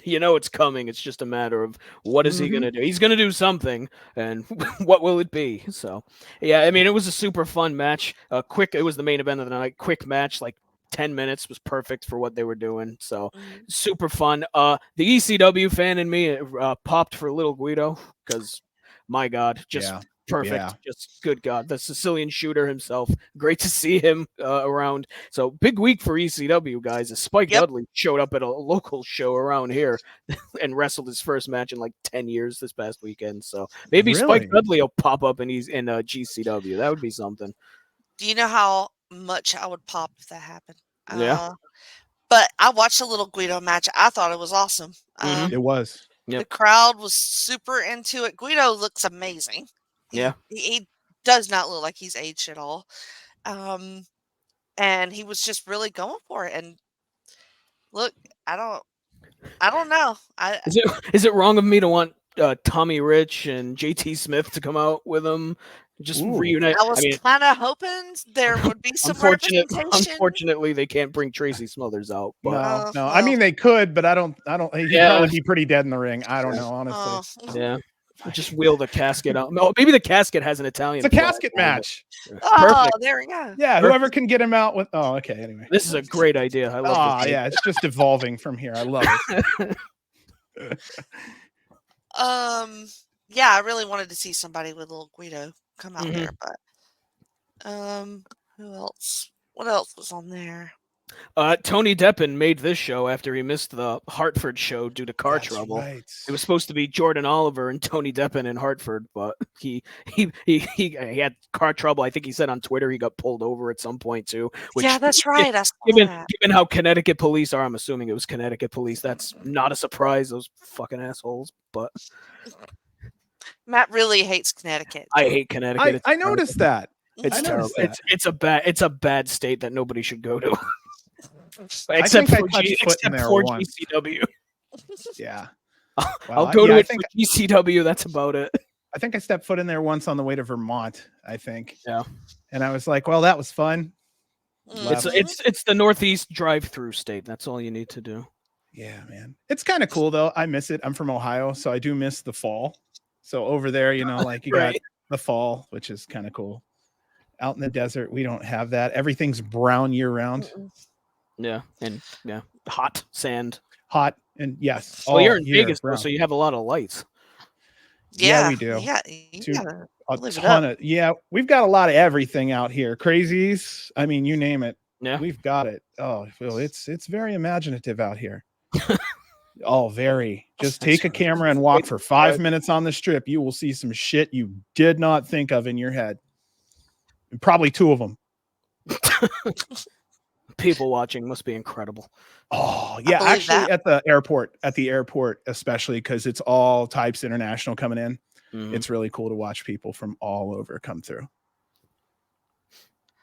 You know it's coming. It's just a matter of what is he going to do? He's going to do something, and what will it be? So, yeah, I mean, it was a super fun match. Quick, it was the main event of the night. Quick match, like 10 minutes was perfect for what they were doing. So, super fun. The ECW fan in me popped for Little Guido because, my God, just perfect. Yeah. Just good God, the Sicilian shooter himself. Great to see him around. So big week for ECW guys. Spike Dudley showed up at a local show around here and wrestled his first match in like 10 years this past weekend. So maybe Spike Dudley will pop up and he's in GCW. That would be something. Do you know how much I would pop if that happened? Yeah. But I watched a Little Guido match. I thought it was awesome. It was. The crowd was super into it. Guido looks amazing. He does not look like he's aged at all. And he was just really going for it. And look, I don't know. Is it wrong of me to want Tommy Rich and JT Smith to come out with him? Just reunite. I was kind of hoping there would be some representation. Unfortunately, they can't bring Tracy Smothers out. But, no. I mean, they could, but I don't. He'd probably be pretty dead in the ring. I don't know, honestly. Yeah. Just wheel the casket out. No, maybe the casket has an Italian. It's a casket match. Oh, there we go. Yeah, whoever can get him out with. Oh, okay. Anyway, this is a great idea. I love it. Yeah, it's just evolving from here. I love it. Yeah, I really wanted to see somebody with Little Guido come out there, but who else? What else was on there? Tony Deppen made this show after he missed the Hartford show due to car trouble. Right. It was supposed to be Jordan Oliver and Tony Deppen in Hartford, but he had car trouble. I think he said on Twitter he got pulled over at some point too. Which, Yeah, that's right. I saw that. Given how Connecticut police are, I'm assuming it was Connecticut police. That's not a surprise. Those fucking assholes. But Matt really hates Connecticut. I hate Connecticut. I noticed that. It's terrible. It's a bad state that nobody should go to. Except for GCW. Yeah. I'll go to it for GCW. That's about it. I think I stepped foot in there once on the way to Vermont, I think. Yeah. And I was like, well, that was fun. It's the Northeast drive-through state. That's all you need to do. Yeah, man. It's kind of cool though. I miss it. I'm from Ohio, so I do miss the fall. So over there, you know, like you got the fall, which is kind of cool. Out in the desert, we don't have that. Everything's brown year round. Yeah, and hot sand. Hot and yes. Well, you're in Vegas, though, so you have a lot of lights. Yeah, we do. Yeah, a ton of we've got a lot of everything out here. Crazies. I mean, you name it. Yeah, we've got it. Oh, Phil, it's very imaginative out here. Oh, very. Just take a camera and walk for 5 minutes on the strip. You will see some shit you did not think of in your head. And probably 2 of them. People watching must be incredible. Oh, yeah. Actually, at the airport, especially because it's all types international coming in. Mm-hmm. It's really cool to watch people from all over come through.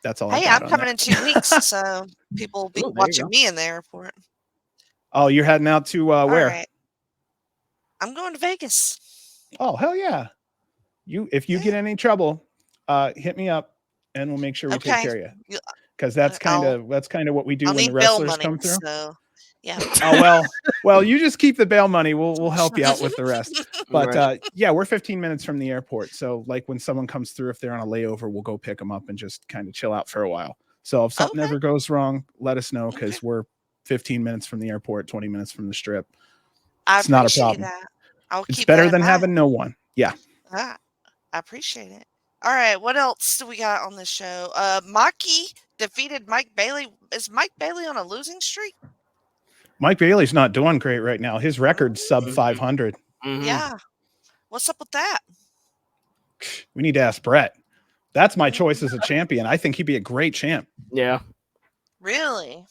That's all. Hey, I'm coming in 2 weeks, so people will be watching me in the airport. Oh, you're heading out to where? Right. I'm going to Vegas. Oh, hell yeah. If you get in any trouble, hit me up and we'll make sure we take care of you. Because that's kind of what we do when the wrestlers come through. So, yeah. Oh well, you just keep the bail money. We'll help you out with the rest. But we're 15 minutes from the airport. So like when someone comes through, if they're on a layover, we'll go pick them up and just kind of chill out for a while. So if something ever goes wrong, let us know because we're 15 minutes from the airport, 20 minutes from the strip. It's not a problem. It's better than having no one. Yeah. I appreciate it. All right, what else do we got on this show? Maki defeated Mike Bailey. Is Mike Bailey on a losing streak? Mike Bailey's not doing great right now. His record's sub 500. Mm-hmm. Yeah. What's up with that? We need to ask Brett. That's my choice as a champion. I think he'd be a great champ. Yeah. Really?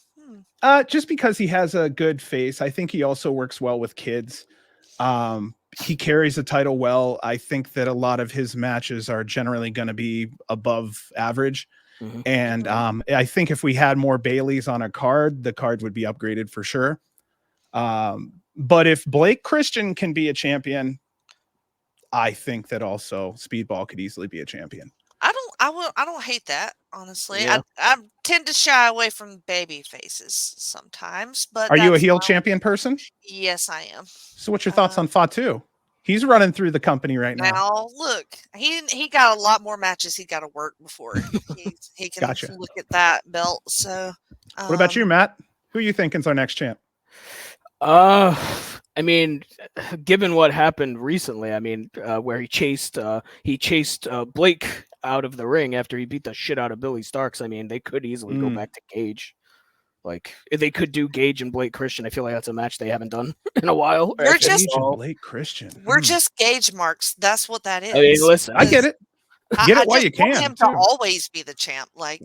Just because he has a good face. I think he also works well with kids. He carries the title well. I think that a lot of his matches are generally going to be above average. Mm-hmm. And I think if we had more Baileys on a card, the card would be upgraded for sure. But if Blake Christian can be a champion, I think that also Speedball could easily be a champion. I don't hate that, honestly. Yeah. I tend to shy away from baby faces sometimes, but are you a heel champion person? Yes, I am. So what's your thoughts on Fatu? He's running through the company right now. Now look, he got a lot more matches he got to work before he can look at that belt. So what about you, Matt? Who are you thinking's our next champ? I mean, given what happened recently, I mean, where he chased Blake out of the ring after he beat the shit out of Billy Starks. I mean, they could easily go back to Gage. Like, if they could do Gage and Blake Christian, I feel like that's a match they haven't done in a while. We're just Blake Christian. We're just Gage marks. That's what that is. I mean, listen, I get it. Get it while you can. I want him to always be the champ. Like,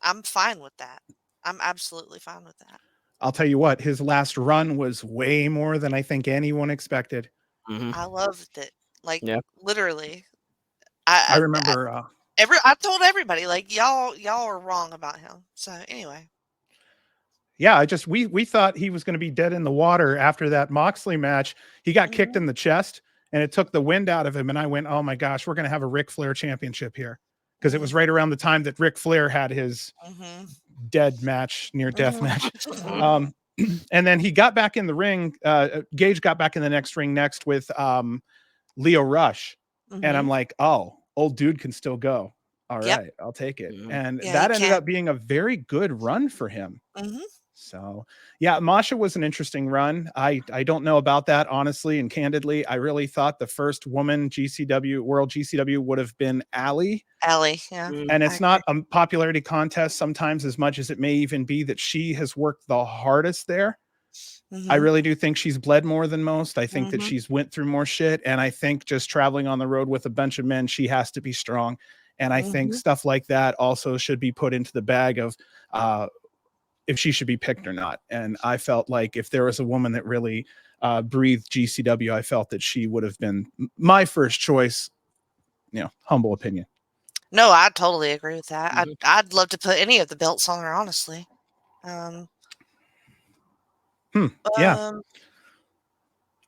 I'm fine with that. I'm absolutely fine with that. I'll tell you what, his last run was way more than I think anyone expected. Mm-hmm. I loved it. Like, literally. I remember. I told everybody, like, y'all are wrong about him. So anyway. Yeah, we thought he was going to be dead in the water after that Moxley match. He got kicked in the chest, and it took the wind out of him. And I went, oh my gosh, we're going to have a Ric Flair championship here. Because it was right around the time that Ric Flair had his dead match, near death match. And then he got back in the ring. Gage got back in the next ring next with Leo Rush. And I'm like, oh, old dude can still go. All right, I'll take it. And that ended up being a very good run for him. So yeah, Masha was an interesting run. I don't know about that, honestly and candidly. I really thought the first woman world GCW would have been Allie. Allie, yeah. And it's not a popularity contest sometimes as much as it may even be that she has worked the hardest there. I really do think she's bled more than most. I think that she's went through more shit. And I think just traveling on the road with a bunch of men, she has to be strong. And I think stuff like that also should be put into the bag of if she should be picked or not. And I felt like if there was a woman that really breathed GCW, I felt that she would have been my first choice, humble opinion. No, I totally agree with that. I'd love to put any of the belts on her, honestly. Yeah.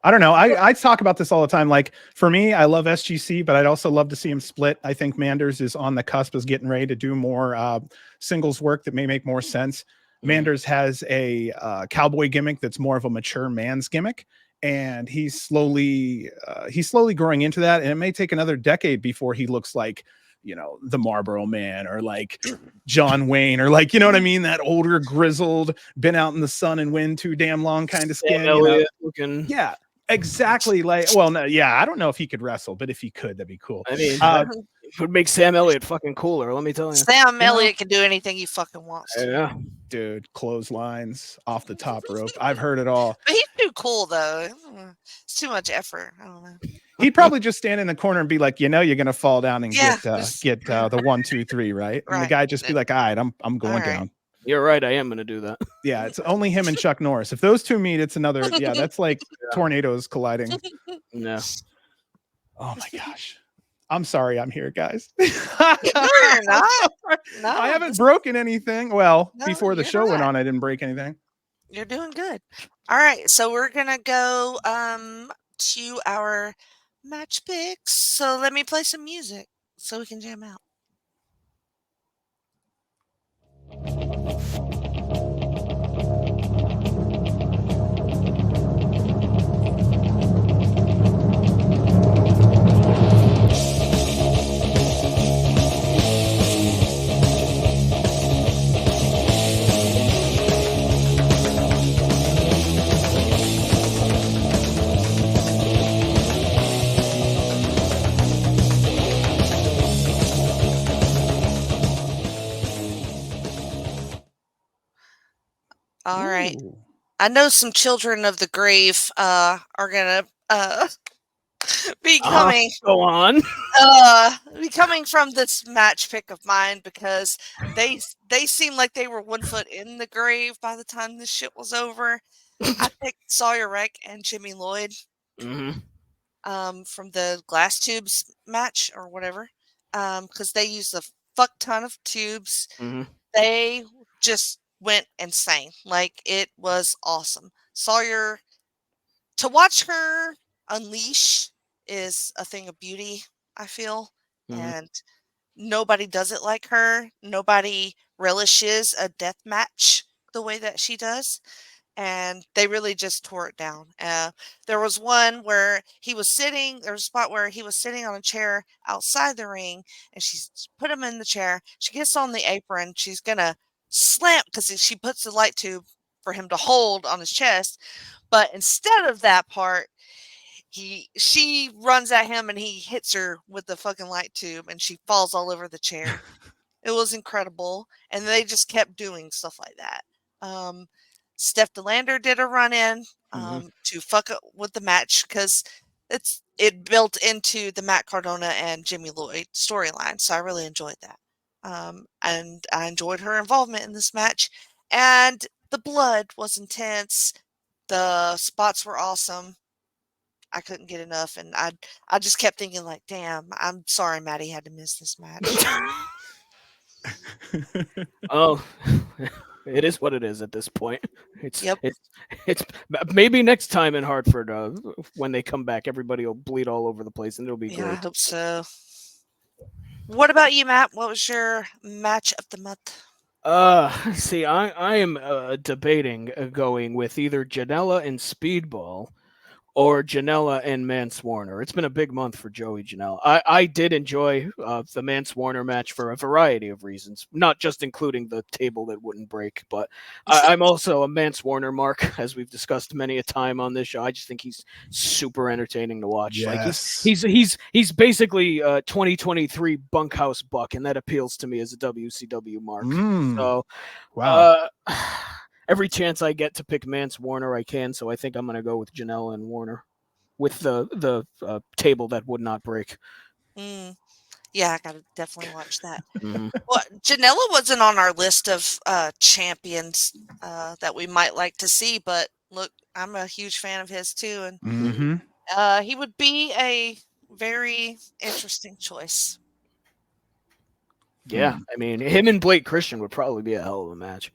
I don't know. I talk about this all the time. Like for me, I love SGC, but I'd also love to see him split. I think Manders is on the cusp of getting ready to do more singles work that may make more sense. Manders has a cowboy gimmick that's more of a mature man's gimmick, and he's slowly growing into that. And it may take another decade before he looks like, the Marlboro Man or like John Wayne or like, you know what I mean? That older, grizzled, been out in the sun and wind too damn long kind of skin. Looking. Yeah, exactly. Like, well, no, yeah, I don't know if he could wrestle, but if he could, that'd be cool. I mean, it would make Sam Elliott fucking cooler. Let me tell you. Sam Elliott can do anything he fucking wants to. Yeah. Dude, clotheslines off the top rope. I've heard it all. But he's too cool, though. It's too much effort. I don't know. He'd probably just stand in the corner and be like, you're going to fall down and get the 1, 2, 3, right? And the guy just be like, all right, I'm going down. You're right. I am going to do that. Yeah, it's only him and Chuck Norris. If those two meet, it's another. Yeah, that's like tornadoes colliding. No. Oh my gosh. I'm sorry I'm here, guys. No, you're not. No, I haven't broken anything. Well, No, before the you're show went not. on, I didn't break anything. You're doing good. All right, so we're gonna go to our match picks. So let me play some music so we can jam out. All right. Ooh. I know some children of the grave are gonna be coming. Go on. Be coming from this match pick of mine because they seem like they were 1 foot in the grave by the time this shit was over. I picked Sawyer Wreck and Jimmy Lloyd from the glass tubes match or whatever, because they used a fuck ton of tubes. They just went insane. Like, it was awesome. Sawyer, to watch her unleash is a thing of beauty, I feel. And nobody does it like her. Nobody relishes a death match the way that she does. And they really just tore it down. There was one where there was a spot where he was sitting on a chair outside the ring, and she's put him in the chair. She gets on the apron. She's going to slam, because she puts the light tube for him to hold on his chest. But instead of that part, she runs at him and he hits her with the fucking light tube, and she falls all over the chair. It was incredible. And they just kept doing stuff like that. Steph DeLander did a run in to fuck up with the match, because it built into the Matt Cardona and Jimmy Lloyd storyline. So I really enjoyed that. And I enjoyed her involvement in this match. And the blood was intense. The spots were awesome. I couldn't get enough. And I just kept thinking, like, damn, I'm sorry Maddie had to miss this match. Oh, it is what it is at this point. It's maybe next time in Hartford, when they come back, everybody will bleed all over the place, and it'll be great. I hope so. What about you, Matt? What was your match of the month? See, I am debating going with either Janela and Speedball or Janela and Mance Warner. It's been a big month for Joey Janela. I did enjoy the Mance Warner match for a variety of reasons, not just including the table that wouldn't break, but I'm also a Mance Warner mark, as we've discussed many a time on this show. I just think he's super entertaining to watch. Yes. Like he's basically 2023 Bunkhouse Buck, and that appeals to me as a WCW mark. So, wow. Every chance I get to pick Mance Warner, I can. So I think I'm going to go with Janela and Warner with the table that would not break. Yeah, I got to definitely watch that. Mm-hmm. Well, Janela wasn't on our list of champions that we might like to see, but look, I'm a huge fan of his too, and he would be a very interesting choice. Yeah, I mean, him and Blake Christian would probably be a hell of a match.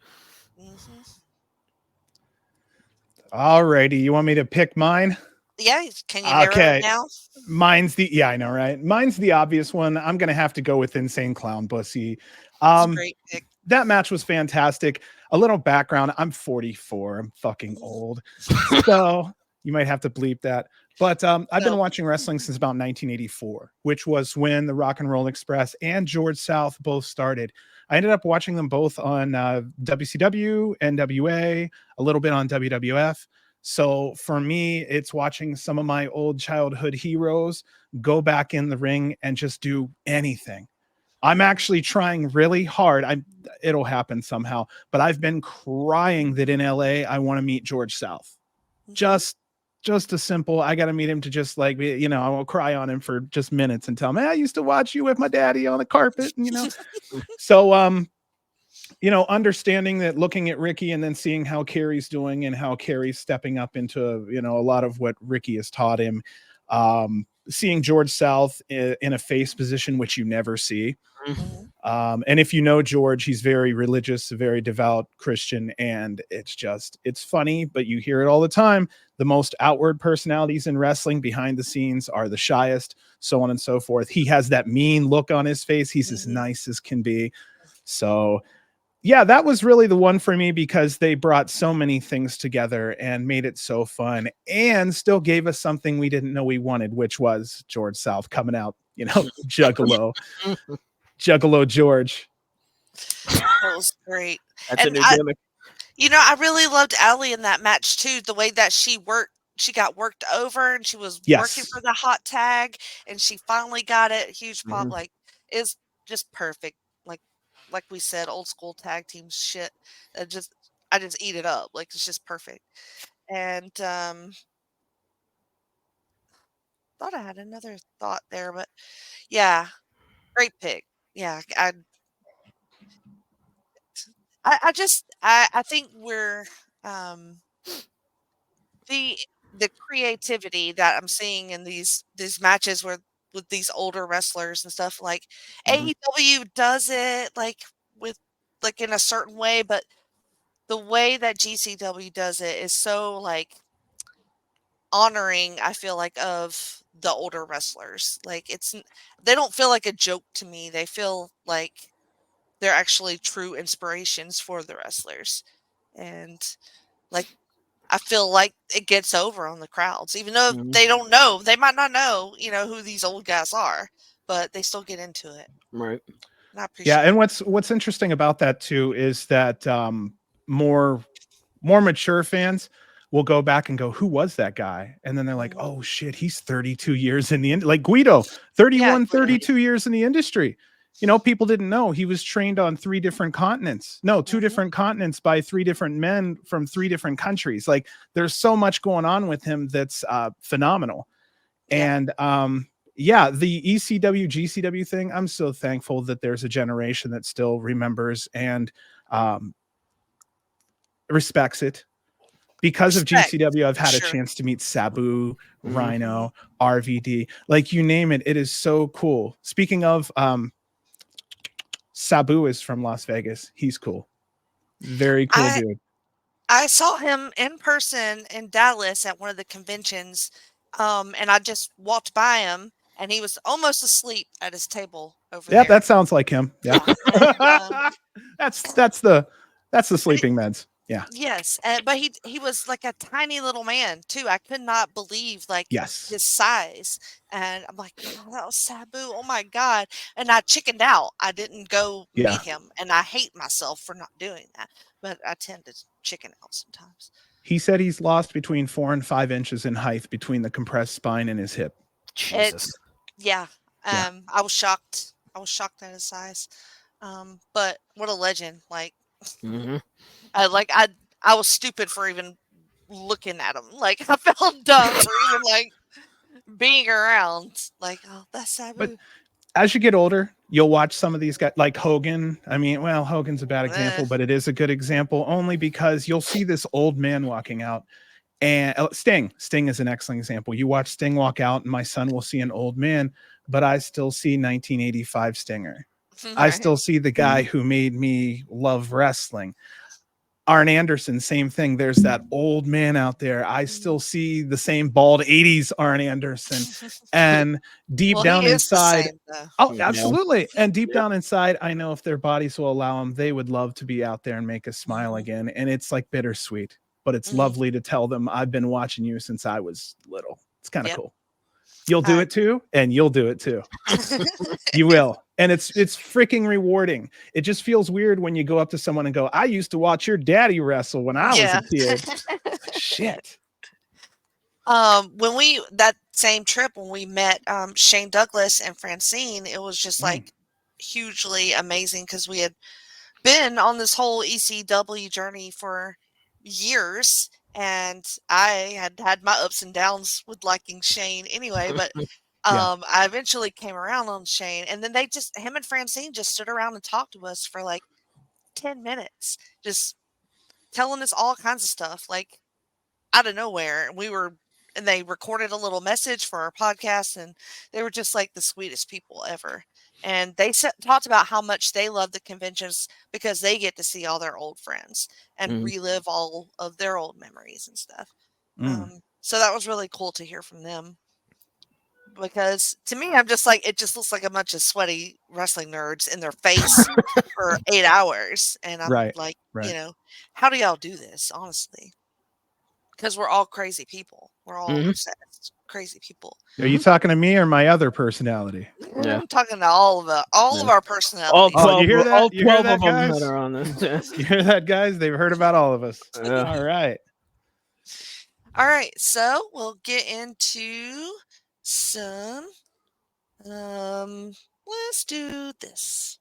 All righty, you want me to pick mine? Yeah, can you narrow it down? Mine's I know, right? Mine's the obvious one. I'm gonna have to go with Insane Clown Bussy. Great pick. That match was fantastic. A little background: I'm 44. I'm fucking old, so you might have to bleep that. But I've been watching wrestling since about 1984, which was when the Rock and Roll Express and George South both started. I ended up watching them both on WCW, NWA, a little bit on WWF. So for me, it's watching some of my old childhood heroes go back in the ring and just do anything. I'm actually trying really hard. It'll happen somehow, but I've been crying that in LA, I want to meet George South. Just a simple, I got to meet him to just like, you know, I will cry on him for just minutes and tell him, hey, I used to watch you with my daddy on the carpet, and, you know. So, you know, understanding that, looking at Ricky and then seeing how Kerry's doing and how Kerry's stepping up into, you know, a lot of what Ricky has taught him. Seeing George South in a face position, which you never see. And if you know George, he's very religious, a very devout Christian, and it's funny, but you hear it all the time. The most outward personalities in wrestling behind the scenes are the shyest, so on and so forth. He has that mean look on his face. He's as nice as can be. So yeah, that was really the one for me, because they brought so many things together and made it so fun, and still gave us something we didn't know we wanted, which was George South coming out, you know, Juggalo George. That was great. That's and a new gimmick. You know, I really loved Allie in that match too. The way that she got worked over, and she was working for the hot tag, and she finally got it. Huge pop, like, is just perfect. Like we said, old school tag team shit. I just eat it up. Like, it's just perfect. And thought I had another thought there, but yeah, great pick. Yeah, I think we're the creativity that I'm seeing in these matches with these older wrestlers and stuff, like AEW does it like in a certain way, but the way that GCW does it is so like honoring, I feel like, of the older wrestlers. Like, they don't feel like a joke to me. They feel like they're actually true inspirations for the wrestlers. And like, I feel like it gets over on the crowds, even though they don't know, they might not know, you know, who these old guys are, but they still get into it. Right. And I appreciate and what's interesting about that too is that more mature fans will go back and go, who was that guy? And then they're like, oh shit, he's 32 years in the like Guido, 32 years in the industry. You know, people didn't know he was trained on 3 different continents. No, 2 different continents by 3 different men from 3 different countries. Like, there's so much going on with him that's phenomenal. And yeah, the ECW, GCW thing, I'm so thankful that there's a generation that still remembers and respects it. Because of GCW, I've had a chance to meet Sabu, Rhino, RVD, like, you name it. It is so cool. Speaking of, Sabu is from Las Vegas. He's cool. Very cool dude. I saw him in person in Dallas at one of the conventions, and I just walked by him, and he was almost asleep at his table over there. Yeah, that sounds like him. Yeah. That's the sleeping meds. Yeah. Yes, but he was like a tiny little man too. I could not believe like Yes. his size, and I'm like, oh, that was Sabu. Oh my god! And I chickened out. I didn't go Yeah. meet him, and I hate myself for not doing that. But I tend to chicken out sometimes. He said he's lost between 4 and 5 inches in height between the compressed spine and his hip. Jesus. Yeah. Yeah. I was shocked. I was shocked at his size. But what a legend! Like, I was stupid for even looking at him. Like, I felt dumb for even like being around. Like, oh, that's Sabu. But as you get older, you'll watch some of these guys like Hogan. I mean, well, Hogan's a bad example, but it is a good example only because you'll see this old man walking out. And Sting is an excellent example. You watch Sting walk out, and my son will see an old man, but I still see 1985 Stinger. I still see the guy who made me love wrestling. Arn Anderson, same thing. There's that old man out there. I still see the same bald 80s Arn Anderson. And deep down inside, absolutely. And deep down inside, I know if their bodies will allow them, they would love to be out there and make us smile again. And it's like bittersweet, but it's lovely to tell them I've been watching you since I was little. It's kind of cool. You'll do it too, and you'll do it too. You will. And it's freaking rewarding. It just feels weird when you go up to someone and go, I used to watch your daddy wrestle when I was a kid. Shit. That same trip when we met Shane Douglas and Francine, it was just like hugely amazing because we had been on this whole ECW journey for years. And I had my ups and downs with liking Shane anyway, but I eventually came around on Shane, and then him and Francine just stood around and talked to us for like 10 minutes, just telling us all kinds of stuff, like out of nowhere. And they recorded a little message for our podcast, and they were just like the sweetest people ever. And they talked about how much they love the conventions because they get to see all their old friends and relive all of their old memories and stuff. So that was really cool to hear from them. Because to me, I'm just like, it just looks like a bunch of sweaty wrestling nerds in their face for 8 hours. And I'm like, you know, how do y'all do this, honestly? Because we're all crazy people. We're all obsessed, crazy people. Are you talking to me or my other personality? I'm talking to all of our personalities. All 12, you hear that? All 12 you hear that, of them guys? that are on this. You hear that, guys? They've heard about all of us. All right. All right. So we'll get into some. Let's do this.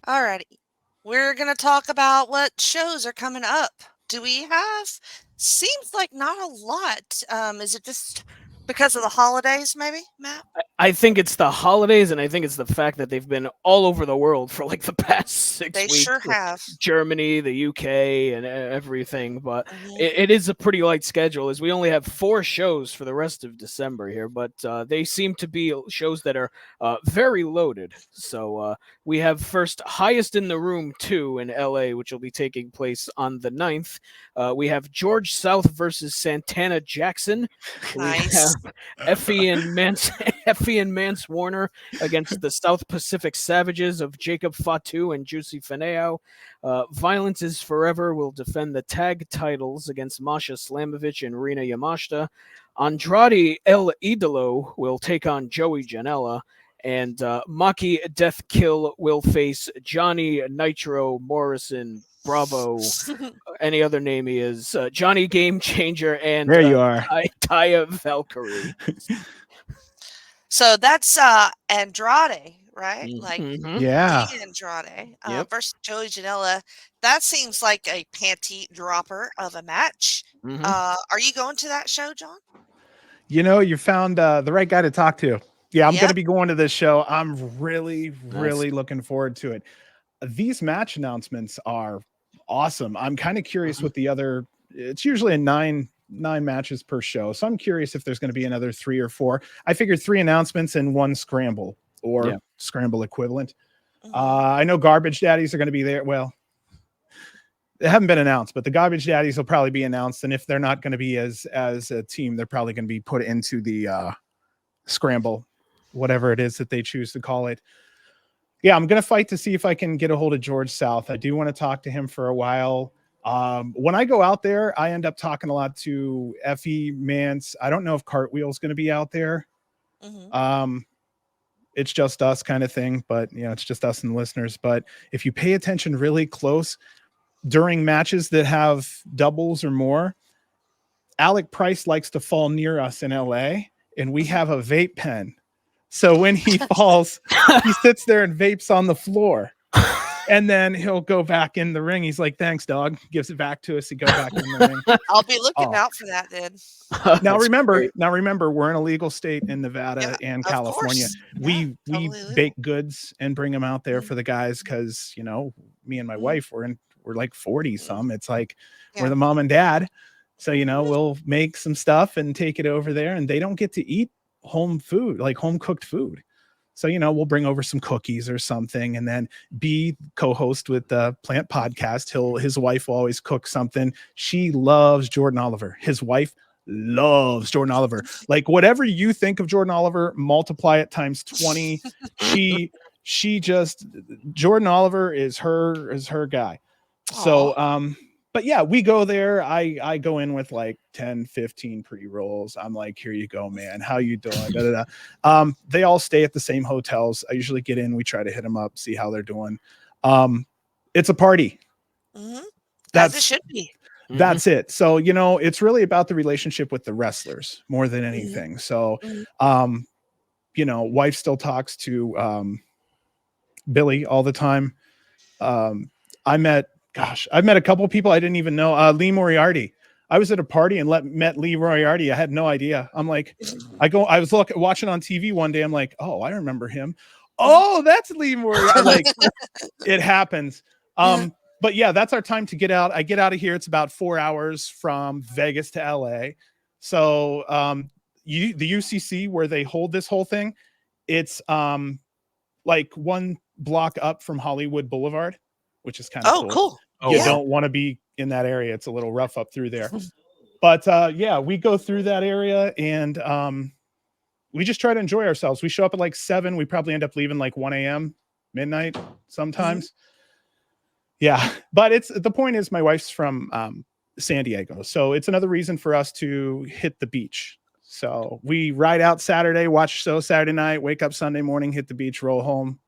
Alrighty, we're going to talk about what shows are coming up. Do we have? Seems like not a lot. Is it just because of the holidays, maybe, Matt? I think it's the holidays, and I think it's the fact that they've been all over the world for like the past 6 weeks. They sure have. Germany, the UK, and everything. But it is a pretty light schedule, as we only have 4 shows for the rest of December here. But they seem to be shows that are very loaded. So we have first Highest in the Room 2 in LA, which will be taking place on the 9th. We have George South versus Santana Jackson. Nice. Effie and Mance Warner against the South Pacific Savages of Jacob Fatu and Juicy Fineo. Violence is Forever will defend the tag titles against Masha Slamovich and Rina Yamashita. Andrade El Idolo will take on Joey Janela. And Maki Death Kill will face Johnny Nitro Morrison Bravo, any other name he is, Johnny Game Changer, and there you are, Taya Valkyrie. So that's Andrade, right? Like, yeah, Andrade versus Joey Janela. That seems like a panty dropper of a match. Are you going to that show, John? You know, you found the right guy to talk to. Yeah, I'm going to be going to this show. I'm really looking forward to it. These match announcements are awesome. I'm kind of curious with the other. It's usually a nine matches per show, so I'm curious if there's going to be another 3 or 4. I figured 3 announcements and 1 scramble or scramble equivalent. I know Garbage Daddies are going to be there. Well, they haven't been announced, but the Garbage Daddies will probably be announced. And if they're not going to be as a team, they're probably going to be put into the scramble, whatever it is that they choose to call it. Yeah, I'm going to fight to see if I can get a hold of George South. I do want to talk to him for a while. When I go out there, I end up talking a lot to Effie, Mance. I don't know if Cartwheel's going to be out there. It's just us kind of thing, but it's just us and the listeners. But if you pay attention really close during matches that have doubles or more, Alec Price likes to fall near us in LA, and we have a vape pen. So when he falls, he sits there and vapes on the floor. And then he'll go back in the ring. He's like, thanks, dog. Gives it back to us. He goes back in the ring. I'll be looking out for that then. Now remember, we're in a legal state in Nevada and California. We bake goods and bring them out there for the guys because, me and my wife, we're like 40 some. It's like we're the mom and dad. So, we'll make some stuff and take it over there, and they don't get to eat home food, like home cooked food. So, we'll bring over some cookies or something, and then be co-host with the Plant Podcast. His wife will always cook something. She loves Jordan Oliver. His wife loves Jordan Oliver. Like whatever you think of Jordan Oliver, multiply it times 20. Jordan Oliver is her guy. Aww. So, but yeah, we go there. I go in with like 10, 15 pre-rolls. I'm like, here you go, man. How you doing? Da, da, da. They all stay at the same hotels. I usually get in. We try to hit them up, see how they're doing. It's a party. As it should be. That's it. So, it's really about the relationship with the wrestlers more than anything. So, wife still talks to Billy all the time. I've met a couple of people I didn't even know. Lee Moriarty. I was at a party and met Lee Moriarty. I had no idea. I'm like, I was watching on TV one day. I'm like, oh, I remember him. Oh, that's Lee Moriarty. Like, it happens. But yeah, that's our time to get out. I get out of here. It's about 4 hours from Vegas to LA. So the UCC where they hold this whole thing, it's like 1 block up from Hollywood Boulevard, which is kind of cool. You don't want to be in that area. It's a little rough up through there. But we go through that area, and we just try to enjoy ourselves. We show up at like 7. We probably end up leaving like 1 a.m., midnight sometimes. Yeah. But the point is my wife's from San Diego. So it's another reason for us to hit the beach. So we ride out Saturday, watch show Saturday night, wake up Sunday morning, hit the beach, roll home.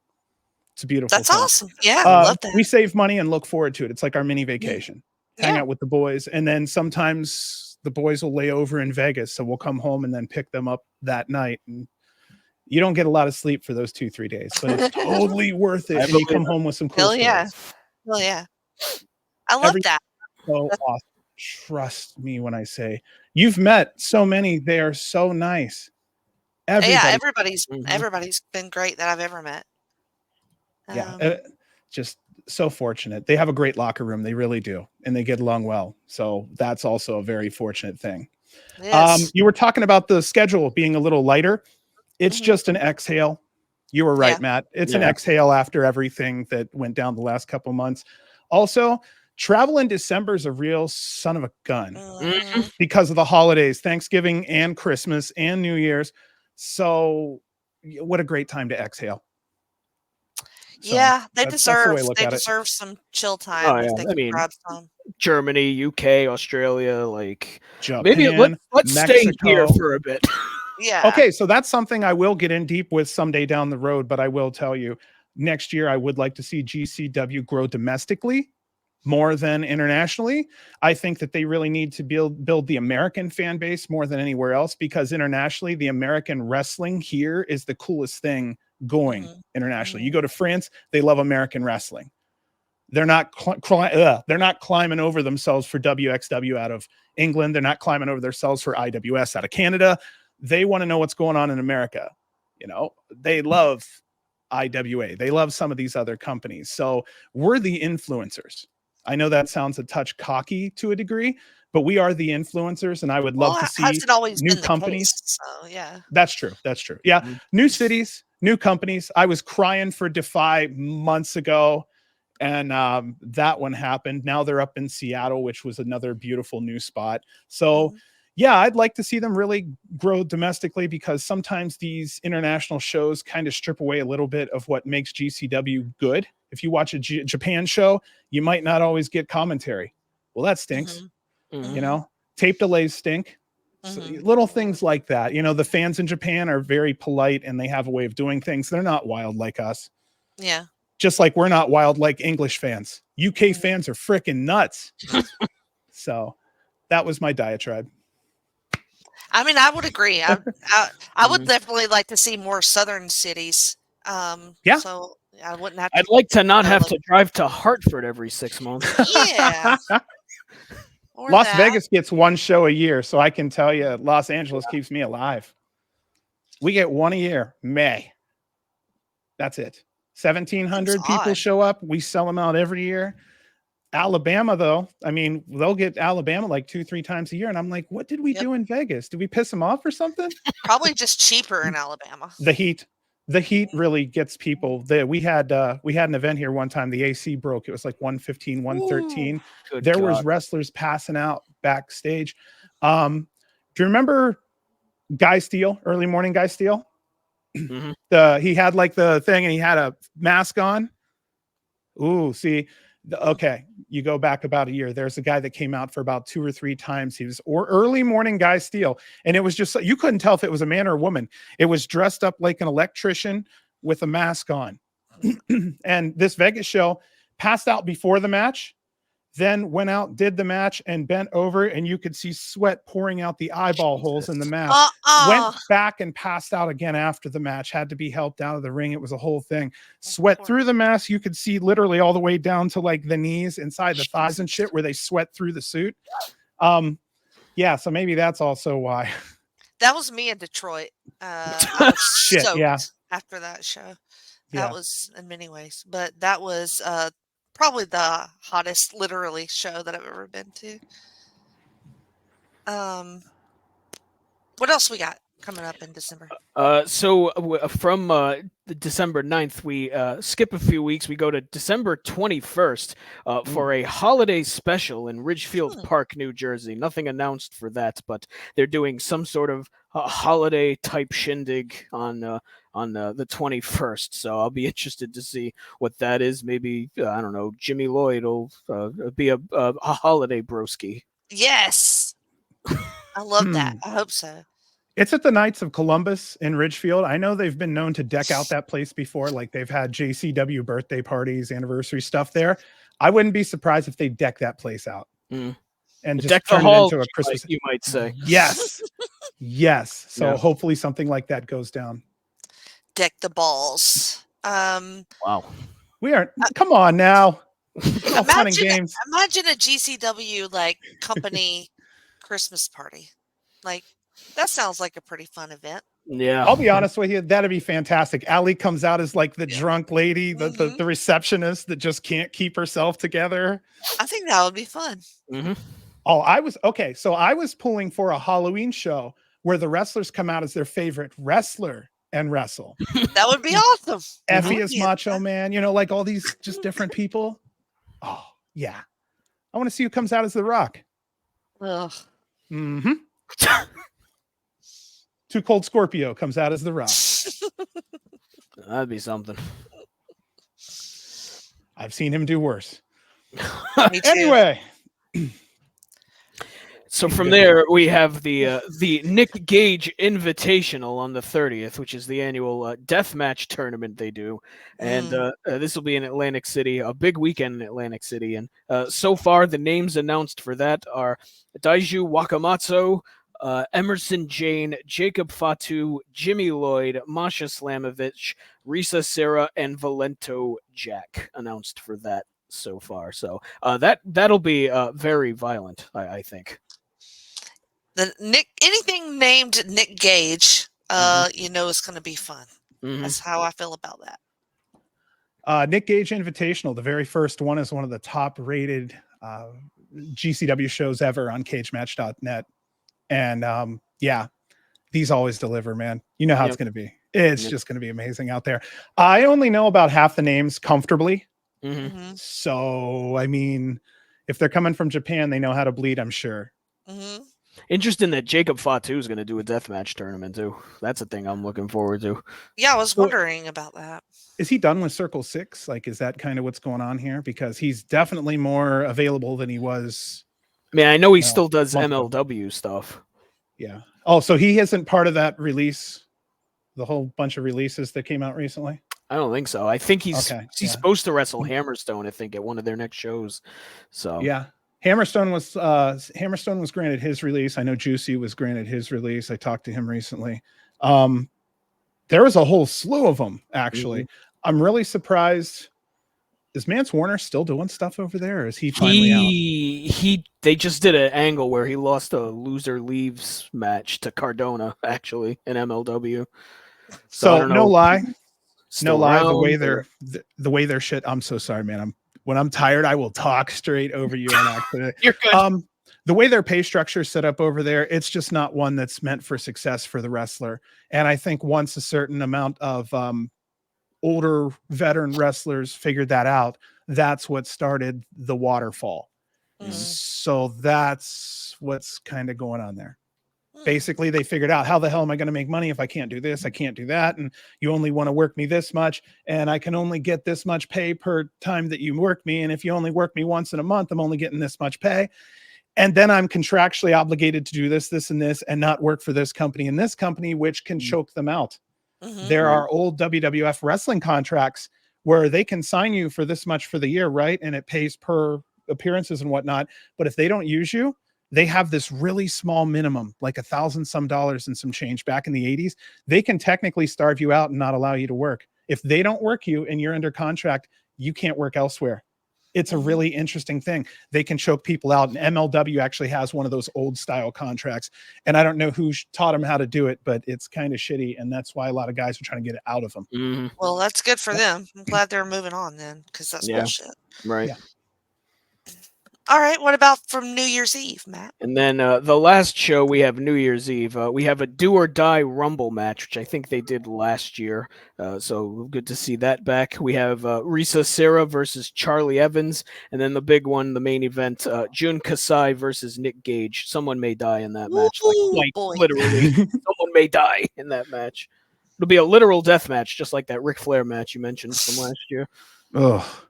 It's a beautiful That's thing. Awesome. Yeah, I love that. We save money and look forward to it. It's like our mini vacation. Hang out with the boys. And then sometimes the boys will lay over in Vegas. So we'll come home and then pick them up that night. And you don't get a lot of sleep for those 2-3 days, but it's totally worth it. And you come home with some cool stories. Hell yeah. I love that. So awesome. Trust me when I say you've met so many. They are so nice. Everybody's been great that I've ever met. Just so fortunate. They have a great locker room. They really do. And they get along well. So that's also a very fortunate thing. Yes. You were talking about the schedule being a little lighter. It's just an exhale. You were right, Matt. It's an exhale after everything that went down the last couple months. Also, travel in December is a real son of a gun because of the holidays, Thanksgiving and Christmas and New Year's. So what a great time to exhale. So they deserve some chill time. If they can grab some. Germany, UK, Australia, like Japan, maybe let's stay here for a bit. Okay, so that's something I will get in deep with someday down the road, but I will tell you next year I would like to see GCW grow domestically more than internationally. I think that they really need to build the American fan base more than anywhere else, because internationally the American wrestling here is the coolest thing going internationally. You go to France, they love American wrestling. They're not climbing over themselves for WXW out of England. They're not climbing over themselves for IWS out of Canada. They want to know what's going on in America. They love IWA. They love some of these other companies. So we're the influencers. I know that sounds a touch cocky to a degree, but we are the influencers, and I would love to see hasn't always new been companies. The case, so yeah. That's true. Yeah. New cities, new companies. I was crying for Defy months ago, and that one happened. Now they're up in Seattle, which was another beautiful new spot. So yeah, I'd like to see them really grow domestically, because sometimes these international shows kind of strip away a little bit of what makes GCW good. If you watch a Japan show, you might not always get commentary. Well, that stinks. You know, tape delays stink. So little things like that. You know, the fans in Japan are very polite, and they have a way of doing things. They're not wild like us. Yeah. Just like we're not wild like English fans. UK fans are freaking nuts. So that was my diatribe. I mean, I would agree. I would definitely like to see more southern cities. Yeah. So I wouldn't have to. I'd like to not have to drive to Hartford every 6 months. Yeah. Las Vegas gets one show a year, so I can tell you Los Angeles keeps me alive. We get one a year, May. That's it. 1,700 people show up. We sell them out every year. Alabama, though, I mean, they'll get Alabama like 2-3 times a year. And I'm like, what did we do in Vegas? Did we piss them off or something? Probably just cheaper in Alabama. The heat really gets people. We had an event here one time. The AC broke. It was like 115, 113. There was wrestlers passing out backstage. Do you remember Guy Steele, early morning Guy Steele? He had like the thing, and he had a mask on. Ooh, see. Okay, you go back about a year. There's a guy that came out for about 2 or 3 times. He was early morning Guy Steele, and it was just, you couldn't tell if it was a man or a woman. It was dressed up like an electrician with a mask on. And this Vegas show passed out before the match, then went out, did the match, and bent over, and you could see sweat pouring out the eyeball holes in the mask. Went back and passed out again after the match, had to be helped out of the ring. It was a whole thing. Sweat through the mask. You could see literally all the way down to like the knees, inside the thighs and shit, where they sweat through the suit. Yeah, so maybe that's also why. That was me in Detroit. I was shit, soaked after that show. That was in many ways, but that was probably the hottest, literally, show that I've ever been to. What else we got coming up in December? From the December 9th, we skip a few weeks. We go to December 21st for a holiday special in Ridgefield Park, New Jersey. Nothing announced for that, but they're doing some sort of holiday type shindig on the 21st. So I'll be interested to see what that is. Maybe, I don't know, Jimmy Lloyd will be a holiday broski. Yes. I love that. I hope so. It's at the Knights of Columbus in Ridgefield. I know they've been known to deck out that place before. Like they've had JCW birthday parties, anniversary stuff there. I wouldn't be surprised if they deck that place out and just deck turn the halls, it into a Christmas. you might say. Yes. Yes. So hopefully something like that goes down. Deck the balls. Wow. We aren't. Come on now. Fun and games. Imagine a GCW like company Christmas party. Like that sounds like a pretty fun event. Yeah. I'll be honest with you. That'd be fantastic. Allie comes out as like the drunk lady, the receptionist that just can't keep herself together. I think that would be fun. Oh, so I was pulling for a Halloween show where the wrestlers come out as their favorite wrestler and wrestle. That would be awesome. Effie is Macho Man, you know, like all these just different people. Oh, yeah. I want to see who comes out as The Rock. Ugh. Too Cold Scorpio comes out as The Rock. That'd be something. I've seen him do worse. Anyway. So from there, we have the Nick Gage Invitational on the 30th, which is the annual death match tournament they do. And this will be in Atlantic City, a big weekend in Atlantic City. And so far, the names announced for that are Daiju Wakamatsu, Emerson Jane, Jacob Fatu, Jimmy Lloyd, Masha Slamovich, Risa Serra, and Valento Jack announced for that so far. So that'll be very violent, I think. Anything named Nick Gage, you know, is going to be fun. That's how I feel about that. Nick Gage Invitational, the very first one, is one of the top rated GCW shows ever on cagematch.net. And yeah, these always deliver, man. You know how it's going to be. It's just going to be amazing out there. I only know about half the names comfortably. Mm-hmm. So, I mean, if they're coming from Japan, they know how to bleed, I'm sure. Mm-hmm. Interesting that Jacob Fatu is going to do a deathmatch tournament too. That's a thing I'm looking forward to. Yeah, I was wondering about that. Is he done with Circle 6? Like, is that kind of what's going on here? Because he's definitely more available than he was. I mean, I know he still does MLW stuff. Yeah. Oh, so he isn't part of that release, the whole bunch of releases that came out recently? I don't think so. I think he's supposed to wrestle Hammerstone, I think, at one of their next shows. So yeah. Hammerstone was granted his release. I know Juicy was granted his release. I talked to him recently. There was a whole slew of them, actually. I'm really surprised. Is Mance Warner still doing stuff over there, or is he finally out? They just did an angle where he lost a loser leaves match to Cardona, actually, in MLW. So no lie. Around, The way they're shit. I'm so sorry, man. When I'm tired, I will talk straight over you on accident. You're good. The way their pay structure is set up over there, it's just not one that's meant for success for the wrestler. And I think once a certain amount of older veteran wrestlers figured that out, that's what started the waterfall. So that's what's kind of going on there. Basically, they figured out, how the hell am I going to make money if I can't do this? I can't do that. And you only want to work me this much. And I can only get this much pay per time that you work me. And if you only work me once in a month, I'm only getting this much pay. And then I'm contractually obligated to do this, this, and this, and not work for this company and this company, which can choke them out. There are old WWF wrestling contracts where they can sign you for this much for the year, right? And it pays per appearances and whatnot. But if they don't use you, they have this really small minimum, like $1,000 some and some change back in the 80s. They can technically starve you out and not allow you to work. If they don't work you and you're under contract, you can't work elsewhere. It's a really interesting thing. They can choke people out. And MLW actually has one of those old style contracts. And I don't know who taught them how to do it, but it's kind of shitty. And that's why a lot of guys are trying to get it out of them. Well, that's good for them. I'm glad they're moving on then, because that's bullshit. Right. Yeah. All right. What about from New Year's Eve, Matt? And then the last show, we have New Year's Eve. We have a do or die Rumble match, which I think they did last year. So good to see that back. We have Risa Sera versus Charlie Evans. And then the big one, the main event, Jun Kasai versus Nick Gage. Someone may die in that match. Like literally, someone may die in that match. It'll be a literal death match, just like that Ric Flair match you mentioned from last year. Oh.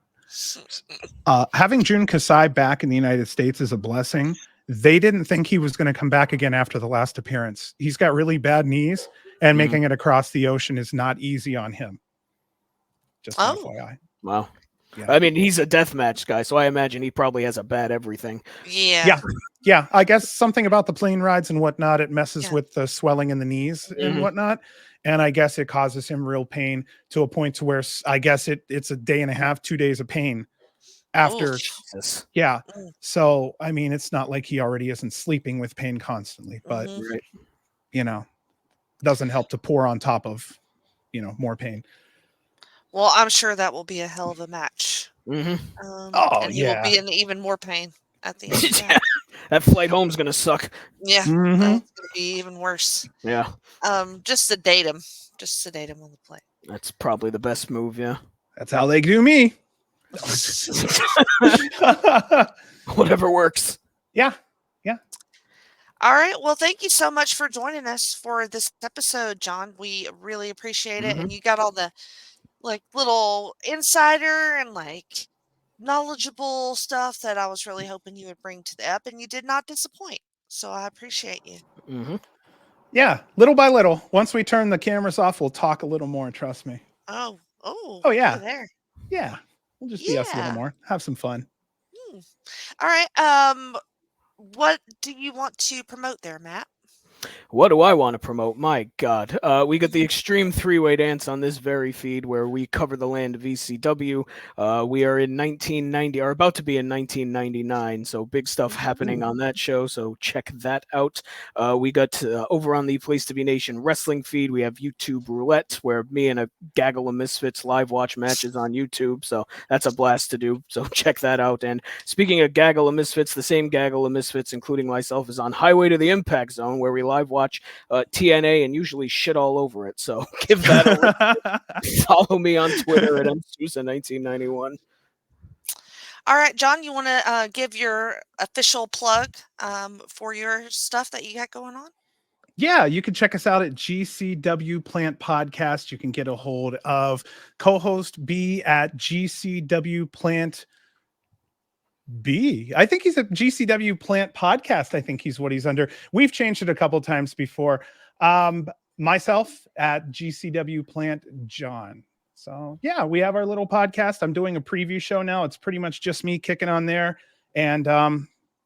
Having Jun Kasai back in the United States is a blessing. They didn't think he was going to come back again after the last appearance. He's got really bad knees, and making it across the ocean is not easy on him. Just FYI. Wow. Yeah. I mean, he's a deathmatch guy, so I imagine he probably has a bad everything. Yeah. I guess something about the plane rides and whatnot, it messes with the swelling in the knees and whatnot. And I guess it causes him real pain to a point to where I guess it's a day and a half, 2 days of pain after. Yeah. So, I mean, it's not like he already isn't sleeping with pain constantly, but, you know, doesn't help to pour on top of, more pain. Well, I'm sure that will be a hell of a match. And he will be in even more pain at the end. That flight home's gonna suck. Yeah, it's gonna be even worse. Yeah. Just sedate him. Just sedate him on the plane. That's probably the best move. Yeah. That's how they do me. Whatever works. Yeah. All right. Well, thank you so much for joining us for this episode, John. We really appreciate it. And you got all the little insider and knowledgeable stuff that I was really hoping you would bring to the app, and you did not disappoint. So I appreciate you. Yeah, little by little. Once we turn the cameras off, we'll talk a little more. Trust me. Oh yeah. There. Yeah, we'll just be us a little more. Have some fun. All right. What do you want to promote there, Matt? What do I want to promote? My God. We got the Extreme Three-Way Dance on this very feed where we cover the land of ECW. We are in 1990, or about to be in 1999, so big stuff happening on that show, so check that out. We got over on the Place to Be Nation wrestling feed, we have YouTube Roulette, where me and a gaggle of misfits live watch matches on YouTube, so that's a blast to do, so check that out. And speaking of gaggle of misfits, the same gaggle of misfits, including myself, is on Highway to the Impact Zone, where we live watch TNA and usually shit all over it, so give that a listen. Follow me on Twitter at msouza1991. All right, John, you want to give your official plug for your stuff that you got going on? Yeah, you can check us out at GCW Plant Podcast. You can get a hold of co-host B at GCW Plant B. I think he's at GCW Plant Podcast. I think he's what he's under. We've changed it a couple times before. Myself at GCW Plant John. So yeah, we have our little podcast. I'm doing a preview show now. It's pretty much just me kicking on there and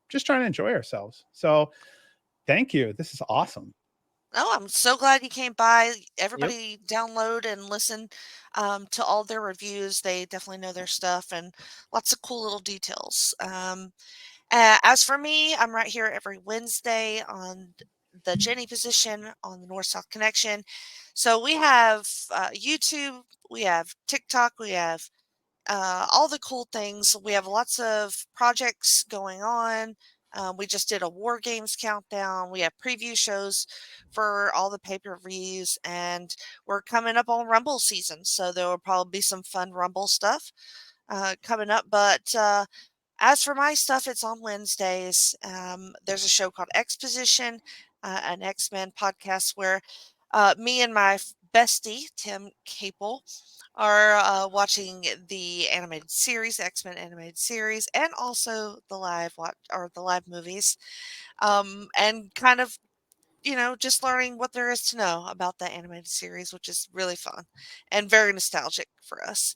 just trying to enjoy ourselves. So thank you. This is awesome. Oh, I'm so glad you came by. Everybody download and listen to all their reviews. They definitely know their stuff and lots of cool little details. As for me, I'm right here every Wednesday on the Jenny position on the North-South Connection. So we have YouTube, we have TikTok, we have all the cool things. We have lots of projects going on. We just did a War Games countdown. We have preview shows for all the pay-per-views, and we're coming up on Rumble season, so there will probably be some fun Rumble stuff coming up. But as for my stuff, it's on Wednesdays. There's a show called Exposition, an X-Men podcast where me and my bestie, Tim Capel, are watching the animated series, X-Men animated series, and also the live movies, and kind of, just learning what there is to know about the animated series, which is really fun and very nostalgic for us.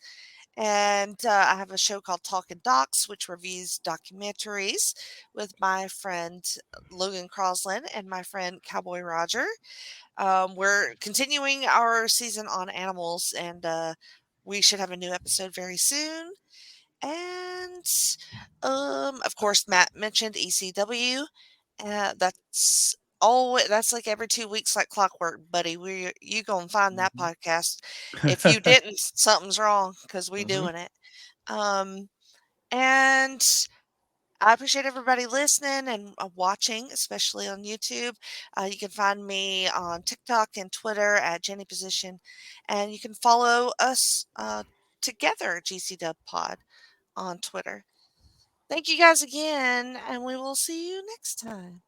And I have a show called Talking Docs, which reviews documentaries with my friend Logan Crosland and my friend Cowboy Roger. We're continuing our season on animals, and we should have a new episode very soon. And of course, Matt mentioned ECW. That's like every 2 weeks, like clockwork, buddy. You gonna find that podcast. If you didn't, something's wrong because we doing it. And I appreciate everybody listening and watching, especially on YouTube. You can find me on TikTok and Twitter at Jenny Position, and you can follow us together, GCDub Pod, on Twitter. Thank you guys again, and we will see you next time.